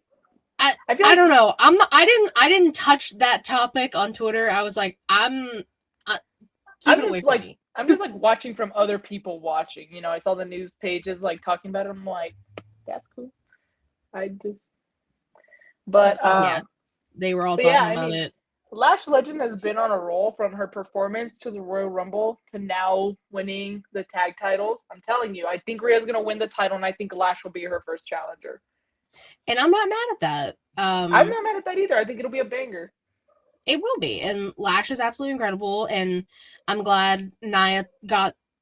I don't know. I didn't touch that topic on Twitter. I was like, I'm just like watching from other people watching. You know, I saw the news pages like talking about it. I'm like, that's cool. Yeah, they were all talking about it. Lash Legend has been on a roll from her performance to the Royal Rumble to now winning the tag titles. I'm telling you, I think Rhea's going to win the title, and I think Lash will be her first challenger. And I'm not mad at that. I'm not mad at that either. I think it'll be a banger. It will be. And Lash is absolutely incredible, and I'm glad Nia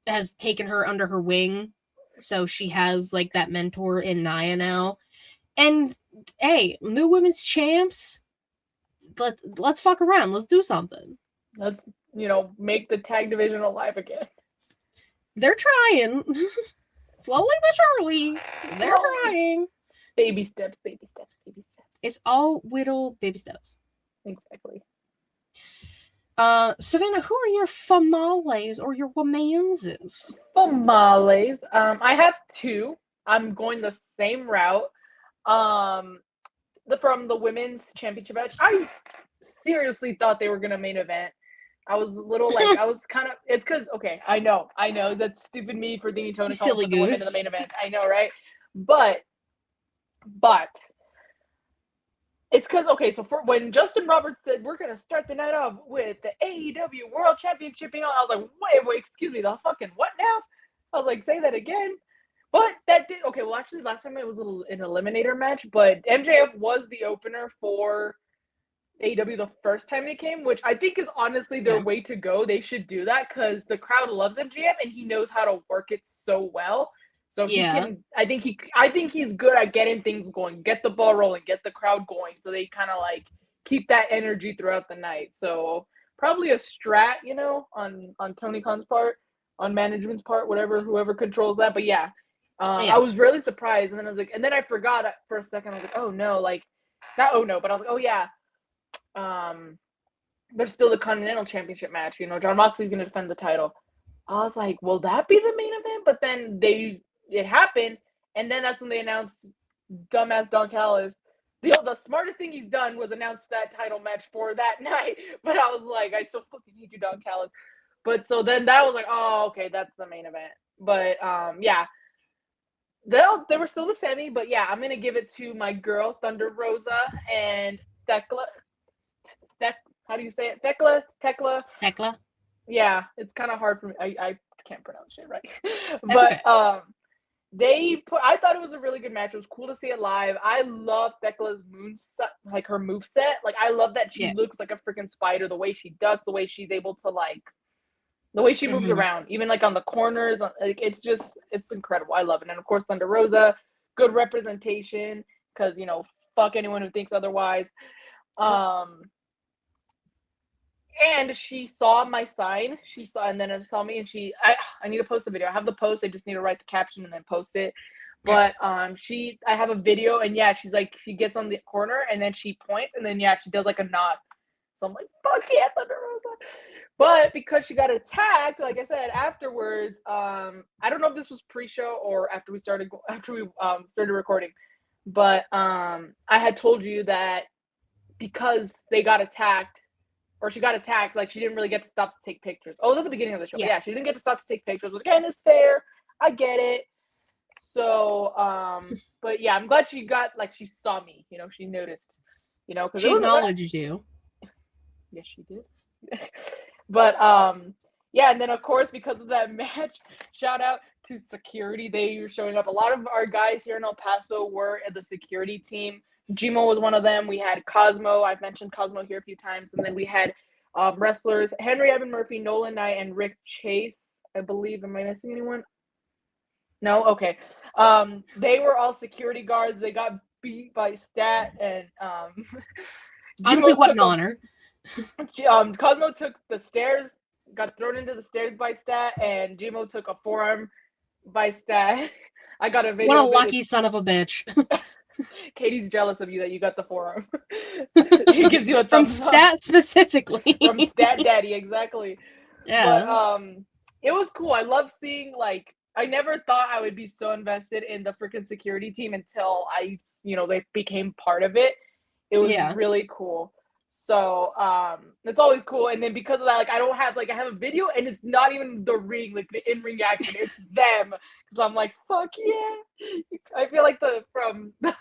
has taken her under her wing, so she has like that mentor in Nia now. And hey, new women's champs. Let's fuck around. Let's do something. Let's, make the tag division alive again. They're trying. Slowly but surely. They're trying. Baby steps. It's all little baby steps. Exactly. Savannah, who are your famales or your womanses? Famales. I have two. I'm going the same route. From the women's championship match, I seriously thought they were gonna main event. I was a little like, it's because, okay, I know, that's stupid me for thinking Tony Khan put the women in the main event. I know, right? But it's because, okay, so when Justin Roberts said, we're gonna start the night off with the AEW World Championship, I was like, wait, excuse me, the fucking what now? I was like, say that again. But that did, okay, well, actually, last time it was an eliminator match, but MJF was the opener for AEW the first time they came, which I think is honestly their way to go. They should do that because the crowd loves MJF and he knows how to work it so well. So I think he's good at getting things going, get the ball rolling, get the crowd going. So they kind of like keep that energy throughout the night. So probably a strat, on Tony Khan's part, on management's part, whoever controls that. But yeah. I was really surprised, and then I was like, and then I forgot for a second. I was like, oh no, not oh no, but I was like, oh yeah. There's still the Continental Championship match. John Moxley's gonna defend the title. I was like, will that be the main event? But then it happened, and then that's when they announced dumbass Don Callis the smartest thing he's done was announce that title match for that night. But I was like, I still fucking hate you, Don Callis. But so then that was like, oh, okay, that's the main event. But yeah, they were still the semi. But yeah, I'm gonna give it to my girl Thunder Rosa and Thekla. How do you say it? Tekla. Yeah, it's kind of hard for me. I can't pronounce it right. But okay. I thought it was a really good match. It was cool to see it live. I love Thekla's like her move set. Like I love that she looks like a freaking spider. The way she ducks, the way she's able to the way she moves around, even like on the corners. Like it's incredible. I love it. And of course, Thunder Rosa, good representation because fuck anyone who thinks otherwise. And she saw my sign. And then it saw me, and I need to post the video. I have the post. I just need to write the caption and then post it. But I have a video, and yeah, she's like, she gets on the corner, and then she points, and then yeah, she does like a nod. So I'm like, fuck yeah, Thunder Rosa. But because she got attacked, like I said afterwards, I don't know if this was pre-show or after we started recording, but I had told you that because they got attacked. Or she got attacked, like she didn't really get to stop to take pictures. Oh, it was at the beginning of the show. Yeah, she didn't get to stop to take pictures. Which again is fair. I get it. So, but yeah, I'm glad she saw me. She noticed. Because she acknowledged you. Yes, she did. But yeah, and then of course because of that match, shout out to security. They were showing up. A lot of our guys here in El Paso were at the security team. Gmo was one of them. We had Cosmo. I've mentioned Cosmo here a few times. And then we had wrestlers Henry Evan Murphy, Nolan Knight, and Rick Chase, I believe. Am I missing anyone? No? Okay. They were all security guards. They got beat by Stat. And honestly, what an honor. Cosmo took the stairs, got thrown into the stairs by Stat, and Gmo took a forearm by Stat. I got a video. What a lucky son of a bitch. Katie's jealous of you that you got the forearm. She gives you a from thumbs Stat up. Specifically. From Stat Daddy, exactly. Yeah. But it was cool. I love seeing I never thought I would be so invested in the freaking security team until they became part of it. It was really cool. So it's always cool. And then because of that, I don't have I have a video and it's not even the ring, the in-ring action. It's them. So I'm like, fuck yeah. I feel like from the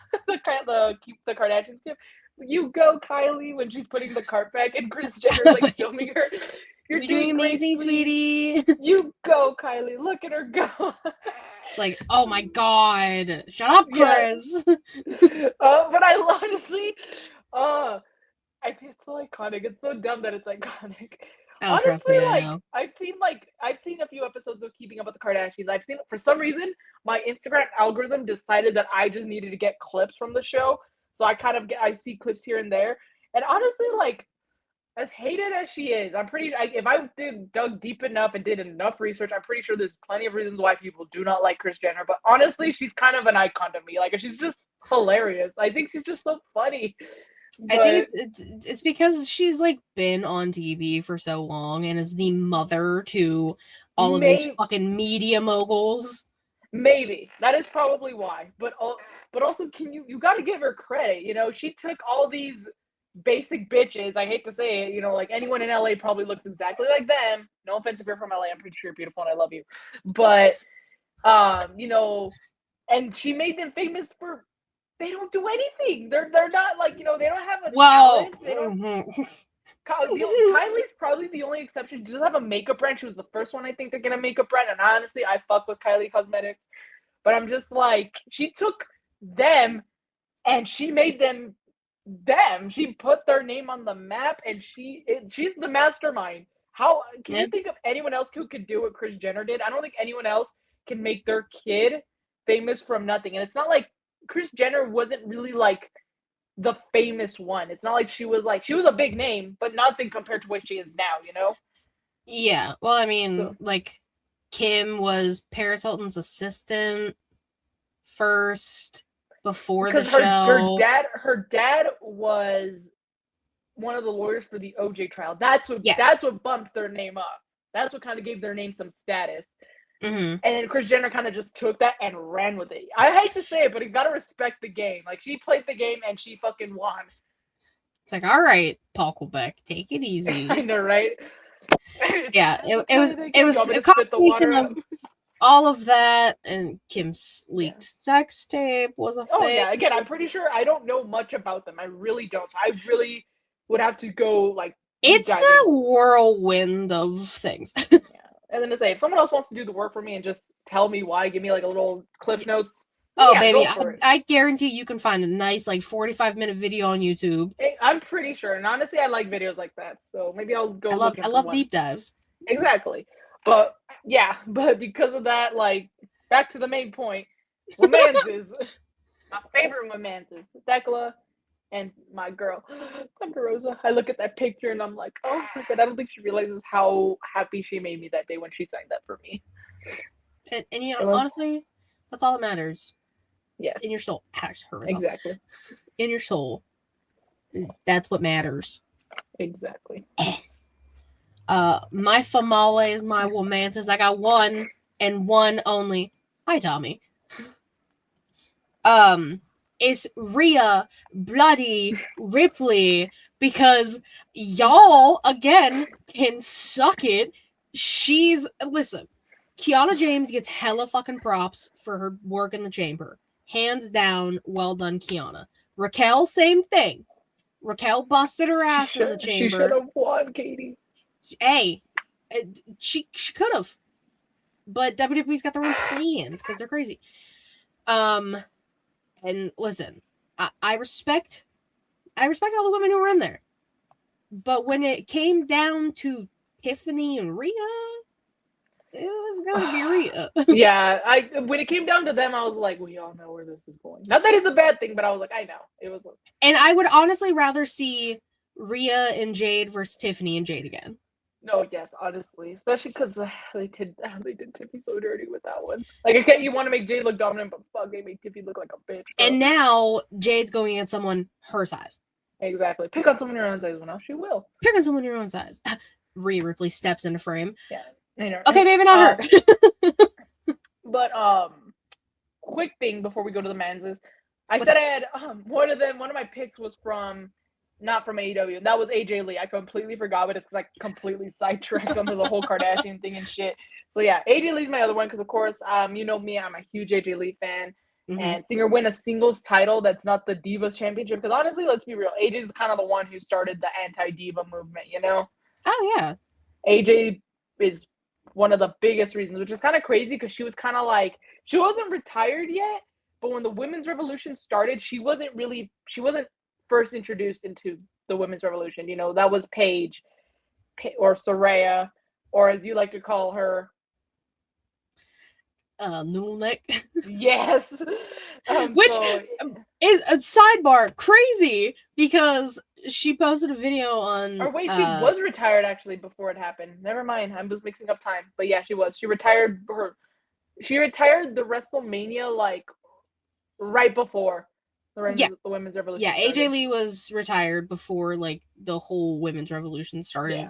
Kardashians clip, you go Kylie when she's putting the cart back and Kris Jenner filming her. You're doing amazing, sweetie. You go, Kylie. Look at her go. It's like, oh my god. Shut up, Kris. But I honestly, I think it's so iconic. It's so dumb that it's iconic. Oh, honestly, trust me, I know. I've seen a few episodes of Keeping Up with the Kardashians. I've seen, for some reason, my Instagram algorithm decided that I just needed to get clips from the show. So I see clips here and there. And honestly, as hated as she is, if I dug deep enough and did enough research, I'm pretty sure there's plenty of reasons why people do not like Kris Jenner. But honestly, she's kind of an icon to me. She's just hilarious. I think she's just so funny. But I think it's because she's been on TV for so long and is the mother to all of these fucking media moguls. Maybe that is probably why. But also, you got to give her credit. She took all these basic bitches. I hate to say it. Anyone in LA probably looks exactly like them. No offense if you're from LA. I'm pretty sure you're beautiful and I love you. But and she made them famous for. They don't do anything. They're not they don't have a talent. They don't. Kylie's probably the only exception. She doesn't have a makeup brand. She was the first one I think to get a makeup brand. And honestly, I fuck with Kylie Cosmetics. But I'm just she took them and she made them. She put their name on the map, and she's the mastermind. How can you think of anyone else who could do what Kris Jenner did? I don't think anyone else can make their kid famous from nothing. And it's not like Kris Jenner wasn't really the famous one. It's not like she was a big name, but nothing compared to what she is now, Yeah. Well, I mean, Kim was Paris Hilton's assistant first before the show. Her dad was one of the lawyers for the OJ trial. That's what bumped their name up. That's what kind of gave their name some status. Mm-hmm. And then Kris Jenner kind of just took that and ran with it. I hate to say it, but you gotta respect the game. Like, she played the game and she fucking won. It's like, all right, Paul Quebec, take it easy. I know, right? Yeah, it was a a combination of all of that, and Kim's leaked sex tape was a thing. Oh yeah, again, I'm pretty sure I don't know much about them. I really don't. I really would have to go like. It's a whirlwind of things. Yeah. And then to say, if someone else wants to do the work for me and just tell me why, give me like a little cliff notes. Oh yeah, baby, I guarantee you can find a nice like 45-minute video on YouTube. I'm pretty sure, and honestly, I like videos like that, so maybe I'll go. I love deep dives. Exactly, but because of that, like, back to the main point, romances. My favorite romances, Thecla and my girl, Thunder Rosa. I look at that picture and I'm like, oh my god, I don't think she realizes how happy she made me that day when she signed that for me. And you know, honestly, that's all that matters. Yes. In your soul. Exactly. In your soul. That's what matters. Exactly. My famales, my romances, I got one and one only. Hi, Tommy. Is Rhea Bloody Ripley, because y'all again can suck it. Listen, Kiana James gets hella fucking props for her work in the chamber. Hands down, well done, Kiana. Raquel, same thing. Raquel busted her ass in the chamber. She should have won, Katie. Hey, she could have, but WWE's got their own plans because they're crazy. And listen, I respect all the women who were in there, but when it came down to Tiffany and Rhea, it was gonna be Rhea. Yeah, when it came down to them, I was like, we all know where this is going. Not that it's a bad thing, but I was like, I know it was. And I would honestly rather see Rhea and Jade versus Tiffany and Jade again. No, yes, honestly, especially because they did Tiffany so dirty with that one. Like, okay, you want to make Jade look dominant, but fuck, they made Tiffany look like a bitch. Bro. And now Jade's going at someone her size. Exactly. Pick on someone your own size. Well, now she will. Pick on someone your own size. Rhea Ripley steps into frame. Yeah. I know. Okay, maybe not her. But quick thing before we go to the men's is, I had one of my picks was not from AEW. That was AJ Lee. I completely forgot, but it's like completely sidetracked under the whole Kardashian thing and shit. So yeah, AJ Lee's my other one because of course, you know me, I'm a huge AJ Lee fan. Mm-hmm. And seeing her win a singles title that's not the Divas Championship, because honestly, let's be real, AJ's kind of the one who started the anti-diva movement, you know? Oh yeah. AJ is one of the biggest reasons, which is kind of crazy because she was kind of like, she wasn't retired yet, but when the women's revolution started, she wasn't first introduced into the women's revolution. You know, that was Paige or Saraya, or as you like to call her, noodle neck. Yes. Which is a sidebar crazy because she posted a video on. Or wait, she was retired actually before it happened. Never mind, I'm just mixing up time. But yeah, she was. She retired the WrestleMania like right before the women's revolution. Yeah, AJ Lee was retired before like the whole women's revolution started. Yeah.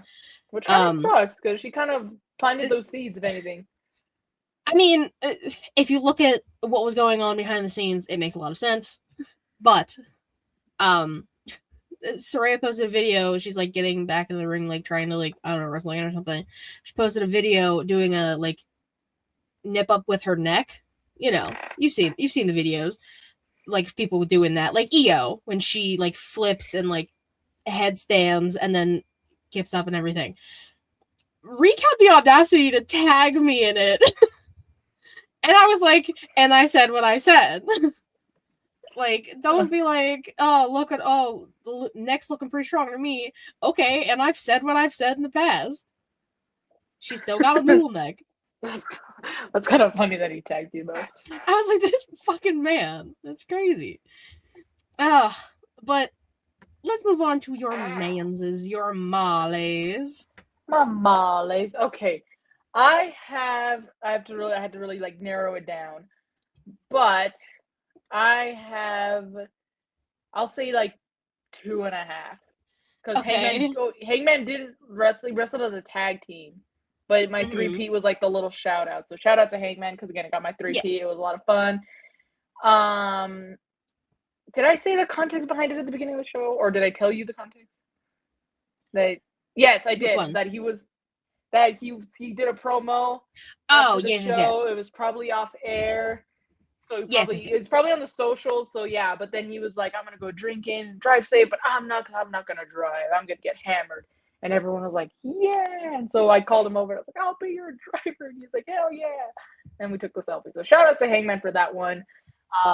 Which kind of sucks because she kind of planted those seeds, if anything. I mean, if you look at what was going on behind the scenes, it makes a lot of sense. But, Saraya posted a video. She's like getting back in the ring, like trying to like, I don't know, wrestling or something. She posted a video doing a like nip up with her neck. You know, you've seen the videos, like people doing that, like Io when she like flips and like headstands and then kips up and everything. Reek had the audacity to tag me in it. And I was like, and I said what I said. Like, don't be like, the neck's looking pretty strong to me. Okay, and I've said what I've said in the past. She still got a noodle neck. That's kind of funny that he tagged you, though. I was like, this fucking man. That's crazy. But let's move on to your manses, your males. My males. Okay. I had to really like narrow it down, but I'll say like 2.5, because Hangman didn't wrestle. He wrestled as a tag team, But my 3P was like the little shout out. So shout out to Hangman because again I got my 3P. Yes. It was a lot of fun. Did I say the context behind it at the beginning of the show, or did I tell you the context? Yes, I did. one? That he did a promo. Oh, after the yes, show. yes, yes. It was probably off air. So Yes. it's probably on the socials. So yeah, but then he was like, "I'm gonna go drinking and drive safe, but I'm not gonna drive. I'm gonna get hammered." And everyone was like, "Yeah!" And so I called him over. I was like, "I'll be your driver." And he's like, "Hell yeah!" And we took the selfie. So shout out to Hangman for that one.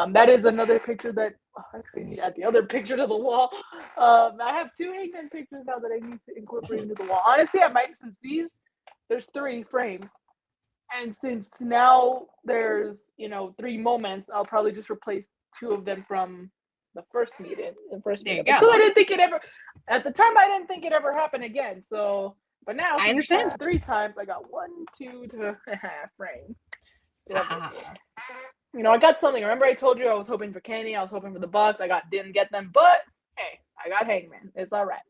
That is another picture that actually I need to add the other picture to the wall. I have 2 Hangman pictures now that I need to incorporate into the wall. Honestly, I might, since there's 3 frames. And since now there's, 3 moments, I'll probably just replace 2 of them from the first meeting. There you go. Because I didn't think at the time, I didn't think it ever happened again. So, but now, I understand. 3 times, I got 1, 2 to frame. I got something. Remember I told you I was hoping for Kenny, I was hoping for the Bucks. Didn't get them, but hey, I got Hangman. It's all right.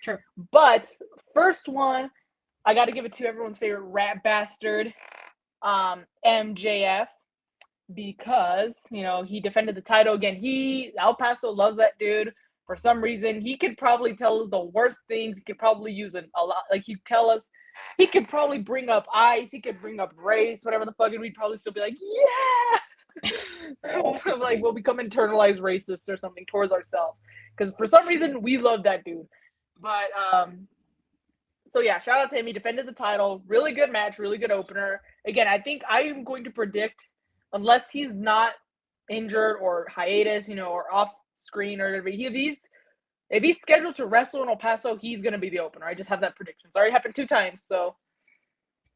Sure. But first one, I got to give it to everyone's favorite rat bastard, MJF, because, he defended the title again. El Paso loves that dude. For some reason, he could probably tell us the worst things. He could probably use a lot. Like, he'd tell us, he could probably bring up ice. He could bring up race, whatever the fuck, and we'd probably still be like, yeah! Like, we'll become internalized racists or something towards ourselves. Because for some reason, we love that dude. But, so yeah, shout out to him. He defended the title. Really good match, really good opener. Again, I think I am going to predict, unless he's not injured or hiatus, or off screen or whatever, if he's scheduled to wrestle in El Paso, he's going to be the opener. I just have that prediction. It's already happened 2 times, so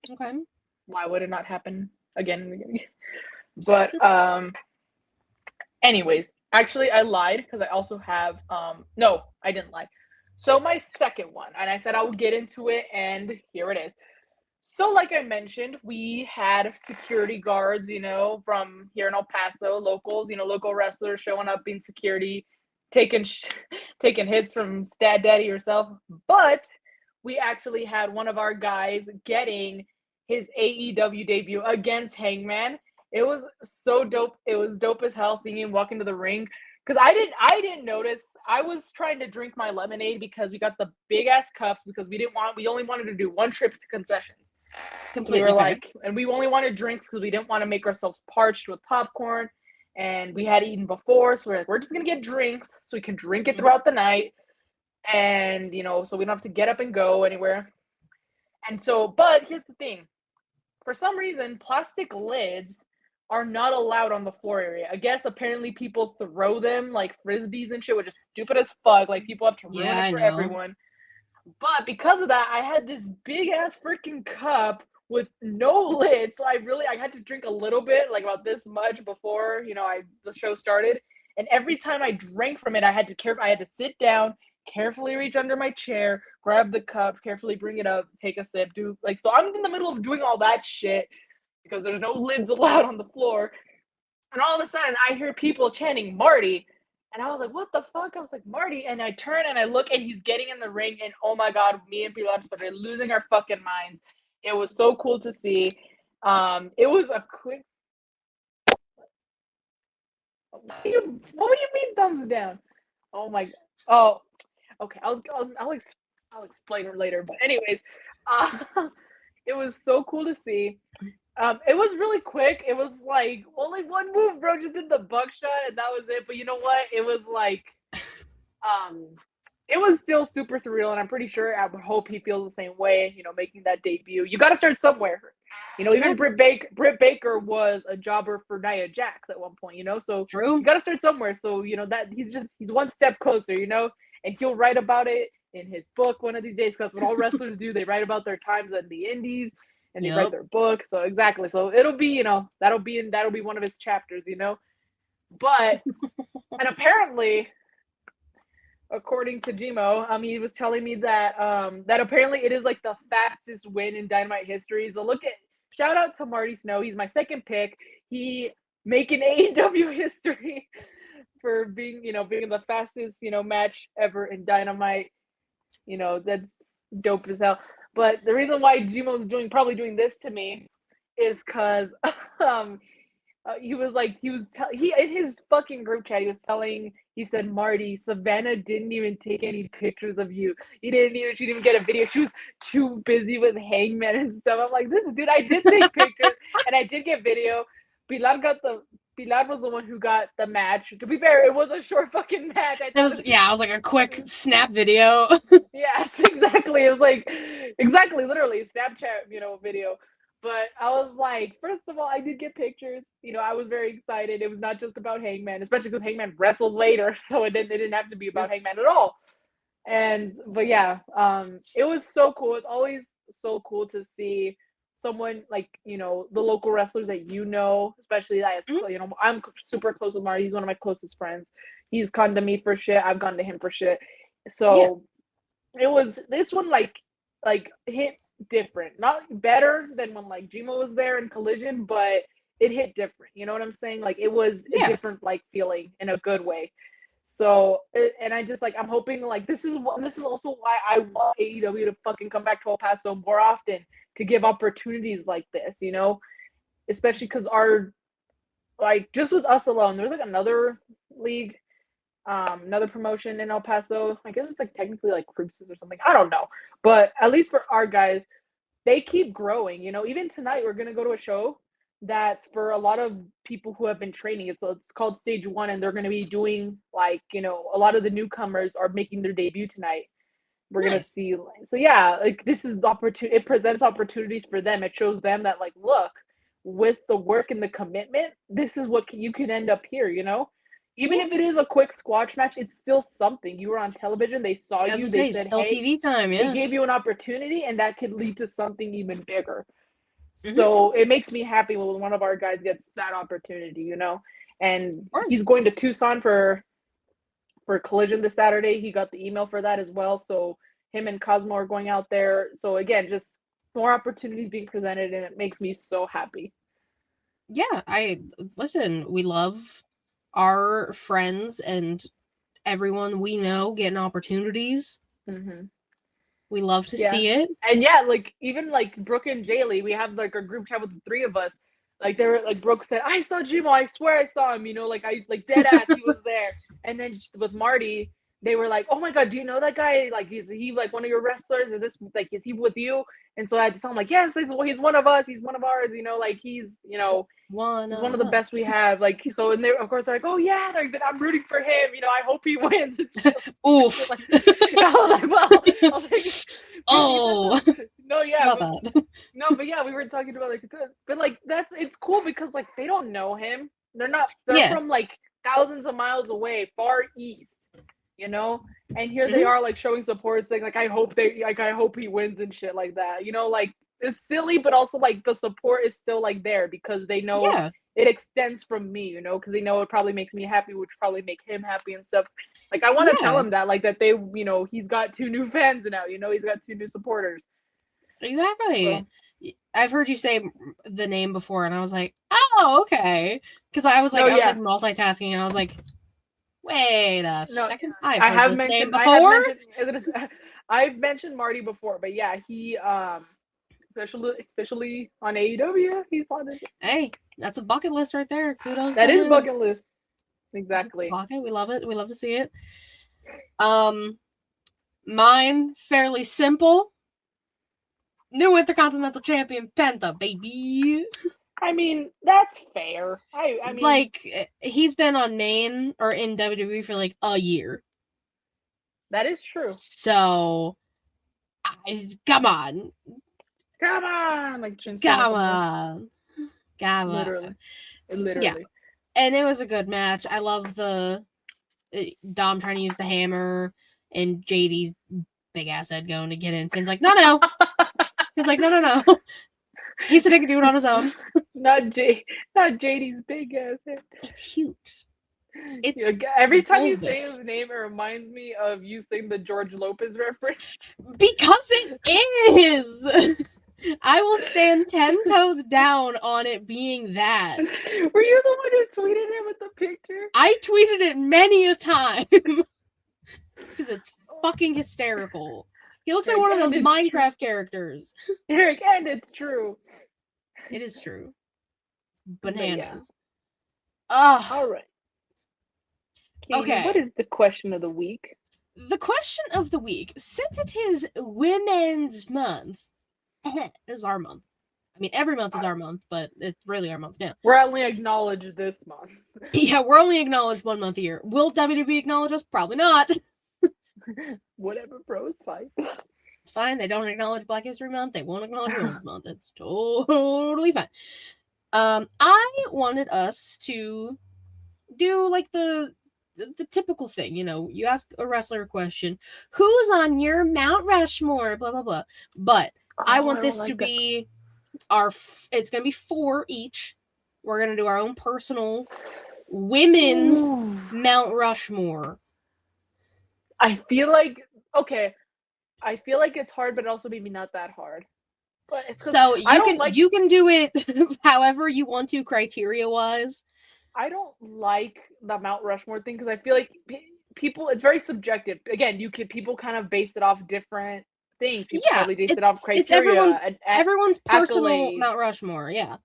okay. Why would it not happen again? But anyways, actually I lied because I also have no, I didn't lie. So my second one, and I said I would get into it, and here it is. So like I mentioned, we had security guards, from here in El Paso, locals, local wrestlers showing up in security, taking hits from Stat Daddy herself. But we actually had one of our guys getting his AEW debut against Hangman. It was so dope. It was dope as hell seeing him walk into the ring. Because I didn't notice. I was trying to drink my lemonade because we got the big ass cups because we only wanted to do 1 trip to concessions. Completely. So we were like, and we only wanted drinks because we didn't want to make ourselves parched with popcorn, and we had eaten before, so we're just gonna get drinks so we can drink it throughout the night, and so we don't have to get up and go anywhere. And so, but here's the thing: for some reason, plastic lids are not allowed on the floor area. I guess apparently people throw them like frisbees and shit, which is stupid as fuck. Like, people have to ruin it for everyone. But because of that, I had this big ass freaking cup with no lid, so I had to drink a little bit, like about this much before the show started. And every time I drank from it, I had to sit down, carefully reach under my chair, grab the cup, carefully bring it up, take a sip, so I'm in the middle of doing all that shit because there's no lids allowed on the floor. And all of a sudden, I hear people chanting Marty. And I was like, what the fuck? I was like, Marty. And I turn and I look, and he's getting in the ring. And oh my God, me and Pilar started losing our fucking minds. It was so cool to see. It was a quick. What do you mean thumbs down? Oh my. Oh, okay. I'll explain it later. But anyways, it was so cool to see. It was really quick. It was like only 1 move, bro. Just did the buckshot, and that was it. But you know what? It was like, it was still super surreal, and I'm pretty sure I would hope he feels the same way. Making that debut. You got to start somewhere. Even Britt Baker was a jobber for Nia Jax at one point. So True. You got to start somewhere. So that he's 1 step closer. And he'll write about it in his book one of these days. Because what all wrestlers do, they write about their times in the indies. And they write their book, so exactly. So it'll be, that'll be one of his chapters, But and apparently, according to Jimo, he was telling me that that apparently it is like the fastest win in Dynamite history. So shout out to Marty Snow. He's my second pick. He making AEW history for being the fastest match ever in Dynamite. That's dope as hell. But the reason why Jimo's probably doing this to me is because he was in his fucking group chat. He said, Marty, Savannah didn't even take any pictures of you. She didn't even get a video. She was too busy with Hangman and stuff. I'm like, this dude, I did take pictures and I did get video. Pilar was the one who got the match. To be fair, it was a short fucking match. It was like a quick snap video. Yes, exactly. It was like literally Snapchat, video. But I was like, first of all, I did get pictures. I was very excited. It was not just about Hangman, especially because Hangman wrestled later, so it didn't have to be about Hangman at all. But yeah, it was so cool. It's always so cool to see someone like the local wrestlers that especially that I'm super close with Marty. He's one of my closest friends. He's gone to me for shit. I've gone to him for shit. So it was this one like hit different, not better than when like Jimo was there in Collision, but it hit different. You know what I'm saying? Like it was a different like feeling in a good way. So and I just I'm hoping like this is also why I want AEW to fucking come back to El Paso more often to give opportunities like this, especially because our just with us alone, there's like another league, another promotion in El Paso. I guess it's like technically like Cruises or something. I don't know, but at least for our guys, they keep growing. Even tonight we're gonna go to a show that's for a lot of people who have been training. It's called Stage 1, and they're going to be doing a lot of the newcomers are making their debut tonight. We're going to see. So yeah, this is opportunity. It presents opportunities for them. It shows them that look, with the work and the commitment, this is what you can end up here. Even if it is a quick squash match, it's still something. You were on television. They saw you. They said, still hey, TV time. Yeah. They gave you an opportunity, and that could lead to something even bigger. So it makes me happy when one of our guys gets that opportunity, and he's going to Tucson for Collision this Saturday. He got the email for that as well. So him and Cosmo are going out there. So again, just more opportunities being presented, and it makes me so happy. Yeah, we love our friends and everyone we know getting opportunities. We love to see it. And even Brooke and Jaylee, we have a group chat with the three of us. They were Brooke said, I saw Jimo, I swear I saw him, I dead ass he was there. And then with Marty, they were like, oh my god, do you know that guy? Is he one of your wrestlers? Is he with you? And so I had to tell him yes, he's one of us, he's one of ours, he's one of the best we have. So and they of course they're like, oh yeah, I'm rooting for him, I hope he wins. Oof. I was like, oh no, yeah, no, but yeah, we were talking about but it's cool because they don't know him. They're from thousands of miles away, far east, and here they are showing support, saying I hope he wins and shit like that, it's silly, but also the support is still there because they know it extends from me, because they know it probably makes me happy, which probably make him happy and stuff. I want to tell him that that they he's got 2 new fans now, he's got 2 new supporters. Exactly. So, I've heard you say the name before, and I was like, oh, okay, because I was multitasking, and I was like, wait a second, I've heard this name before. I've mentioned Marty before, but yeah, he officially on AEW. He's on it. Hey, that's a bucket list right there. Kudos. That is bucket list. Exactly. Okay, we love it. We love to see it. Mine fairly simple. New Intercontinental Champion Penta, baby. I mean, that's fair. I mean, he's been on main or in WWE for a year. That is true. So, come on. Come on, literally. Yeah, and it was a good match. I love the Dom trying to use the hammer and JD's big ass head going to get in. Finn's like, no. Finn's like, no. He said he could do it on his own. Not JD's big ass head. It's huge. Every time you say his name, it reminds me of you saying the George Lopez reference. Because it is. I will stand 10 toes down on it being that. Were you the one who tweeted it with the picture? I tweeted it many a time. Because it's fucking hysterical. He looks like one of those Minecraft characters. Eric, and it's true. It is true. Bananas. All right. Katie, Okay. what is the question of the week? The question of the week, since it is Women's Month, is our month. I mean, every month is our month, but it's really our month now. We're only acknowledged this month. Yeah, we're only acknowledged 1 month a year. Will WWE acknowledge us? Probably not. Whatever, bro, it's fine. It's fine. They don't acknowledge Black History Month. They won't acknowledge Women's Month. It's totally fine. I wanted us to do like the typical thing, you know, you ask a wrestler a question, who's on your Mount Rushmore, blah blah blah. But I want this to be it's gonna be 4 each. We're gonna do our own personal women's Mount Rushmore. I feel like it's hard, but also maybe not that hard. But so you can do it however you want to, criteria wise. I don't like the Mount Rushmore thing because I feel like people, it's very subjective. Again, people kind of base it off different things. People probably base it off criteria. It's everyone's personal accolades. Mount Rushmore, yeah.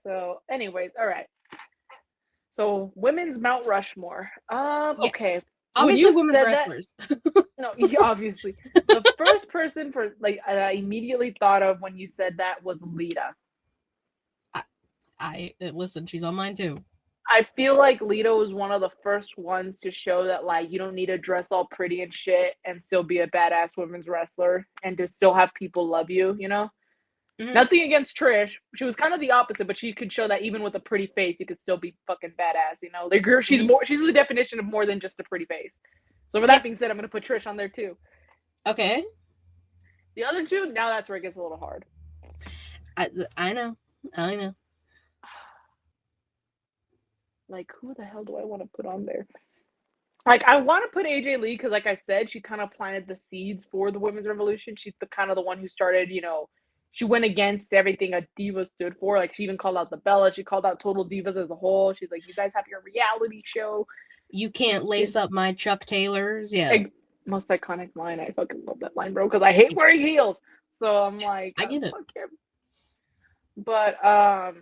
So, anyways, all right. So, women's Mount Rushmore. Yes. Okay. Obviously, women's wrestlers. No, obviously. The first person I immediately thought of when you said that was Lita. Listen, she's on mine too. I feel like Lita was one of the first ones to show that, like, you don't need to dress all pretty and shit and still be a badass women's wrestler and to still have people love you, you know? Mm-hmm. Nothing against Trish. She was kind of the opposite, but she could show that even with a pretty face, you could still be fucking badass, you know? Like, she's the definition of more than just a pretty face. So with that being said, I'm going to put Trish on there too. Okay. The other two, now that's where it gets a little hard. I know. Like, who the hell do I want to put on there? Like, I want to put AJ Lee because, like I said, she kind of planted the seeds for the women's revolution. She's the one who started, you know, she went against everything a diva stood for. Like, she even called out the Bella. She called out Total Divas as a whole. She's like, you guys have your reality show. You can't lace up my Chuck Taylors. Yeah. Most iconic line. I fucking love that line, bro, because I hate wearing heels. So I'm like, I get it. Fuck him. But,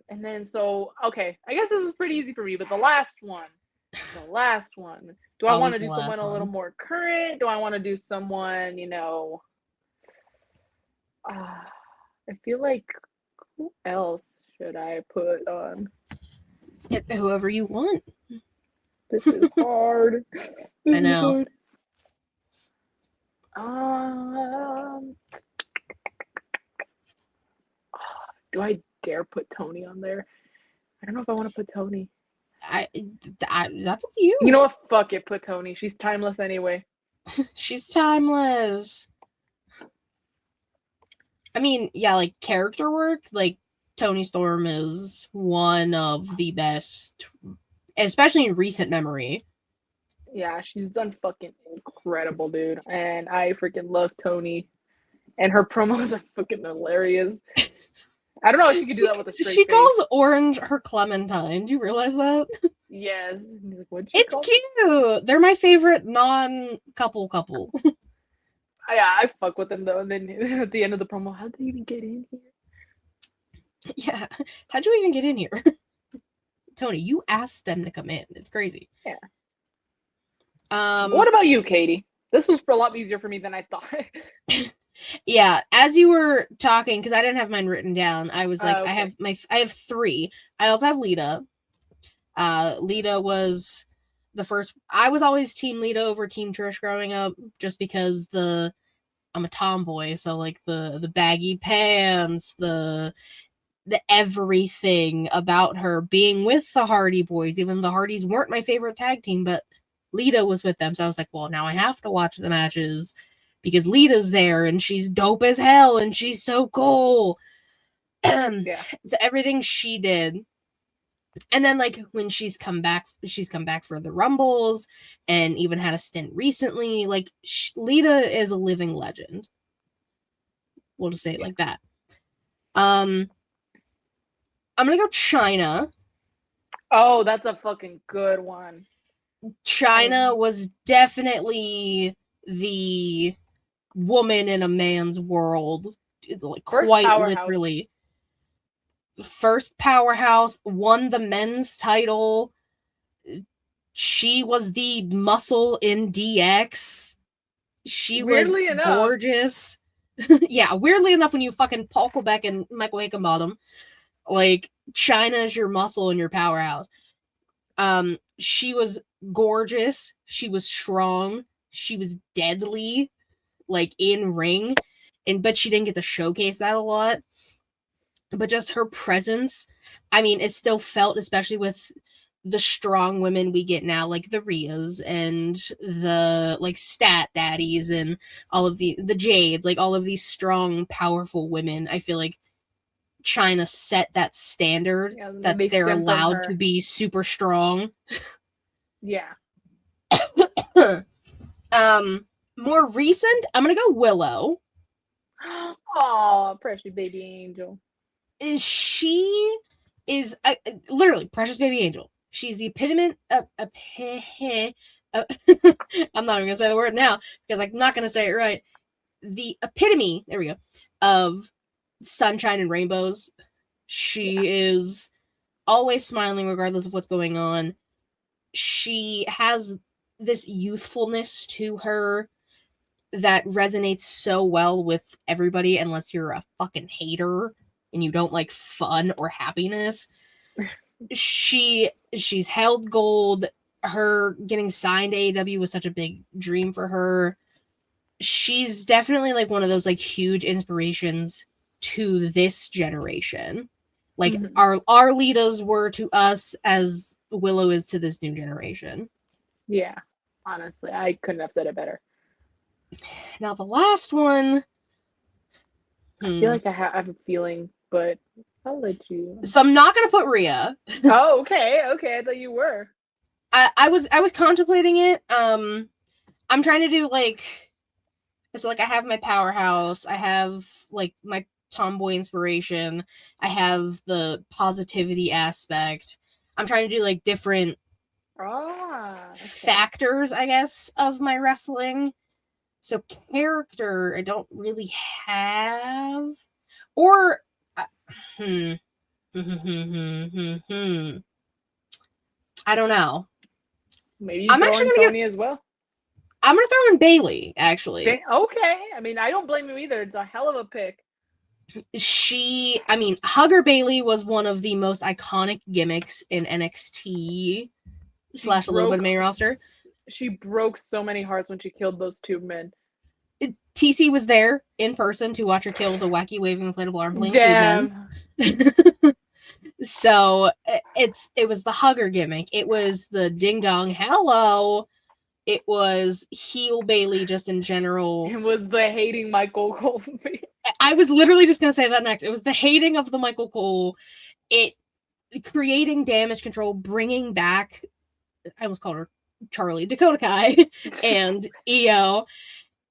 and then, so, okay, I guess this was pretty easy for me, but the last one, do I want to do someone a little more current? Do I want to do someone, you know, I feel like, who else should I put on? Whoever you want. This is hard. I know. Do I dare put Tony on there? I don't know if I want to put Tony. That's up to you. You know what? Fuck it. Put Tony. She's timeless anyway. She's timeless. I mean, yeah, like character work, like Toni Storm is one of the best, especially in recent memory. Yeah, she's done fucking incredible, dude. And I freaking love Toni. And her promos are fucking hilarious. I don't know if she could do that with a straight face. Calls Orange her Clementine. Do you realize that? Yes. Like, it's cute. They're my favorite non-couple. Yeah, I fuck with them though. And then at the end of the promo, how'd they even get in here? Yeah. How'd you even get in here? Tony, you asked them to come in. It's crazy. Yeah. What about you, Katie? This was a lot easier for me than I thought. Yeah, as you were talking, because I didn't have mine written down, I was like, okay. I have 3. I also have Lita. Lita was the first. I was always Team Lita over Team Trish growing up, just because I'm a tomboy, so like the baggy pants, the everything about her being with the Hardy Boys. Even the Hardys weren't my favorite tag team, but Lita was with them, so I was like, well, now I have to watch the matches because Lita's there and she's dope as hell and she's so cool. Yeah. So everything she did. And then like when she's come back for the Rumbles and even had a stint recently. Like Lita is a living legend. We'll just say it like that. I'm gonna go China. Oh, that's a fucking good one. China was definitely the woman in a man's world, like First quite powerhouse. literally. First powerhouse, won the men's title. She was the muscle in DX. She Weirdly was enough. gorgeous. Yeah, weirdly enough, when you fucking Paul Quebec and Michael Hickenbottom, like, China is your muscle and your powerhouse. She was gorgeous. She was strong. She was deadly, like, in ring. But she didn't get to showcase that a lot. But just her presence, I mean, is still felt, especially with the strong women we get now, like the Rias and the, like, Stat Daddies and all of the Jades, like, all of these strong, powerful women. I feel like China set that standard that they're allowed to be super strong. Yeah. More recent, I'm gonna go Willow. Oh, precious baby angel. She is literally precious baby angel. She's the epitome. I'm not even gonna say the word now because I'm not gonna say it right. The epitome. There we go. Of sunshine and rainbows. She is always smiling regardless of what's going on. She has this youthfulness to her that resonates so well with everybody, unless you're a fucking hater and you don't like fun or happiness. She's held gold. Her getting signed to AEW was such a big dream for her. She's definitely like one of those like huge inspirations to this generation. Like our leaders were to us as Willow is to this new generation. Yeah, honestly, I couldn't have said it better. Now the last one, I feel like I have a feeling, but I'll let you. So I'm not gonna put Rhea. Oh, okay. I thought you were. I was contemplating it. I'm trying to do like, so like I have my powerhouse, I have like my tomboy inspiration, I have the positivity aspect. I'm trying to do like different factors, I guess, of my wrestling. So character, I don't really have, or I don't know. Maybe I'm actually gonna Tony as well. I'm gonna throw in Bailey, actually. Okay. I mean, I don't blame you either. It's a hell of a pick. Hugger Bailey was one of the most iconic gimmicks in NXT / a little bit of main roster. She broke so many hearts when she killed those two men. TC was there in person to watch her kill the wacky waving inflatable arm fling two men. So it was the Hugger gimmick. It was the ding dong hello. It was heel Bailey just in general. It was the hating Michael Cole. I was literally just gonna say that next. It was the hating of the Michael Cole. It creating damage control, bringing back. I almost called her Charlie, Dakota Kai, and Io,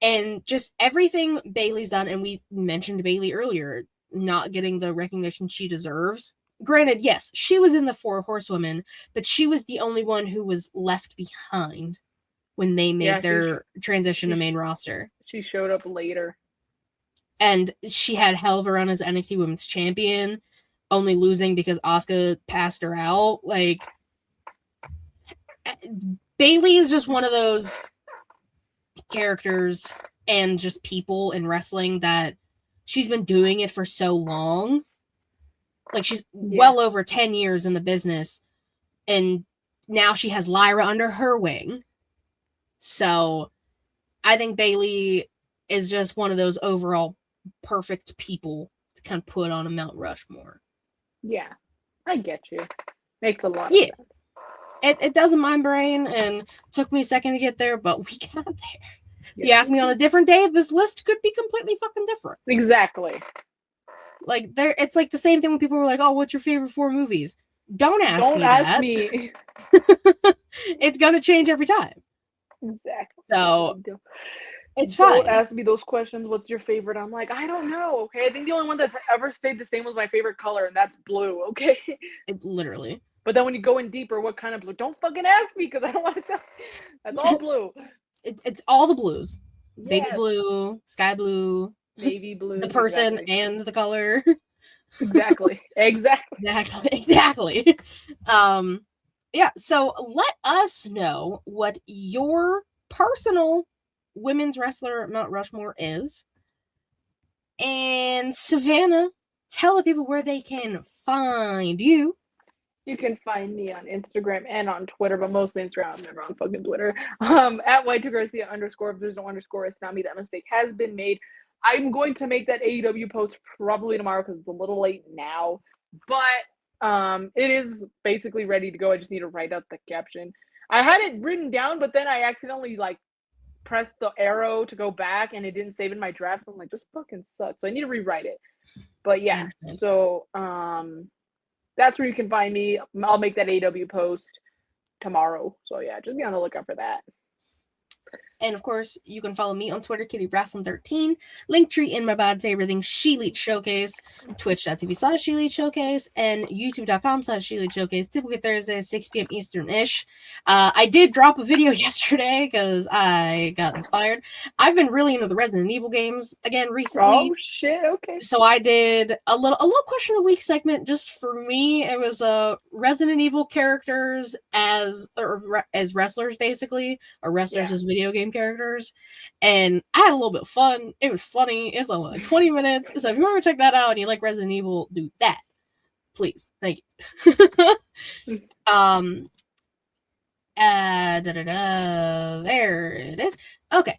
and just everything Bailey's done. And we mentioned Bailey earlier, not getting the recognition she deserves. Granted, yes, she was in the 4 Horsewomen, but she was the only one who was left behind when they made their transition to main roster. She showed up later. And she had hell of a run as NXT Women's Champion, only losing because Asuka passed her out. Like, Bailey is just one of those characters and just people in wrestling that she's been doing it for so long. Like, she's well over 10 years in the business, and now she has Lyra under her wing. So I think Bailey is just one of those overall perfect people to kind of put on a Mount Rushmore. Yeah, I get you. Makes a lot of sense. It does in my brain, and took me a second to get there, but we got there. If you ask me on a different day, this list could be completely fucking different. Exactly. Like, it's like the same thing when people were like, oh, what's your favorite 4 movies? Don't ask me. It's gonna change every time. Exactly. So it's fine. Don't ask me those questions. What's your favorite? I'm like, I don't know. Okay, I think the only one that's ever stayed the same was my favorite color, and that's blue. Okay. Literally. But then when you go in deeper, what kind of blue? Don't fucking ask me because I don't want to tell. That's all blue. It's all the blues. baby Yes. blue, sky blue, Navy blue. the person exactly. and the color. Exactly. Exactly. Yeah, so let us know what your personal women's wrestler Mount Rushmore is. And Savannah, tell the people where they can find you. You can find me on Instagram and on Twitter, but mostly Instagram. I'm never on fucking Twitter. At White2Garcia _. If there's no underscore, it's not me. That mistake has been made. I'm going to make that AEW post probably tomorrow because it's a little late now. But it is basically ready to go. I just need to write out the caption. I had it written down, but then I accidentally pressed the arrow to go back and it didn't save in my draft. So I'm like, this fucking sucks. So I need to rewrite it. But yeah, so that's where you can find me. I'll make that AW post tomorrow. So yeah, just be on the lookout for that. And of course, you can follow me on Twitter, KittyWrestling13, Linktree in my bio to everything ShElite Showcase, twitch.tv/ShElite Showcase, and youtube.com/ShElite Showcase, typically Thursday, 6 p.m. Eastern-ish. I did drop a video yesterday because I got inspired. I've been really into the Resident Evil games again recently. Oh shit, okay. So I did a little question of the week segment just for me. It was Resident Evil characters as wrestlers, basically, or wrestlers as video game characters, and I had a little bit of fun. It was funny. It's only like 20 minutes. So if you want to check that out and you like Resident Evil, do that, please. Thank you. There it is. Okay.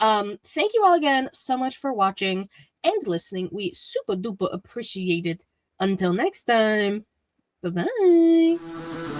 Thank you all again so much for watching and listening. We super duper appreciate it. Until next time, bye bye.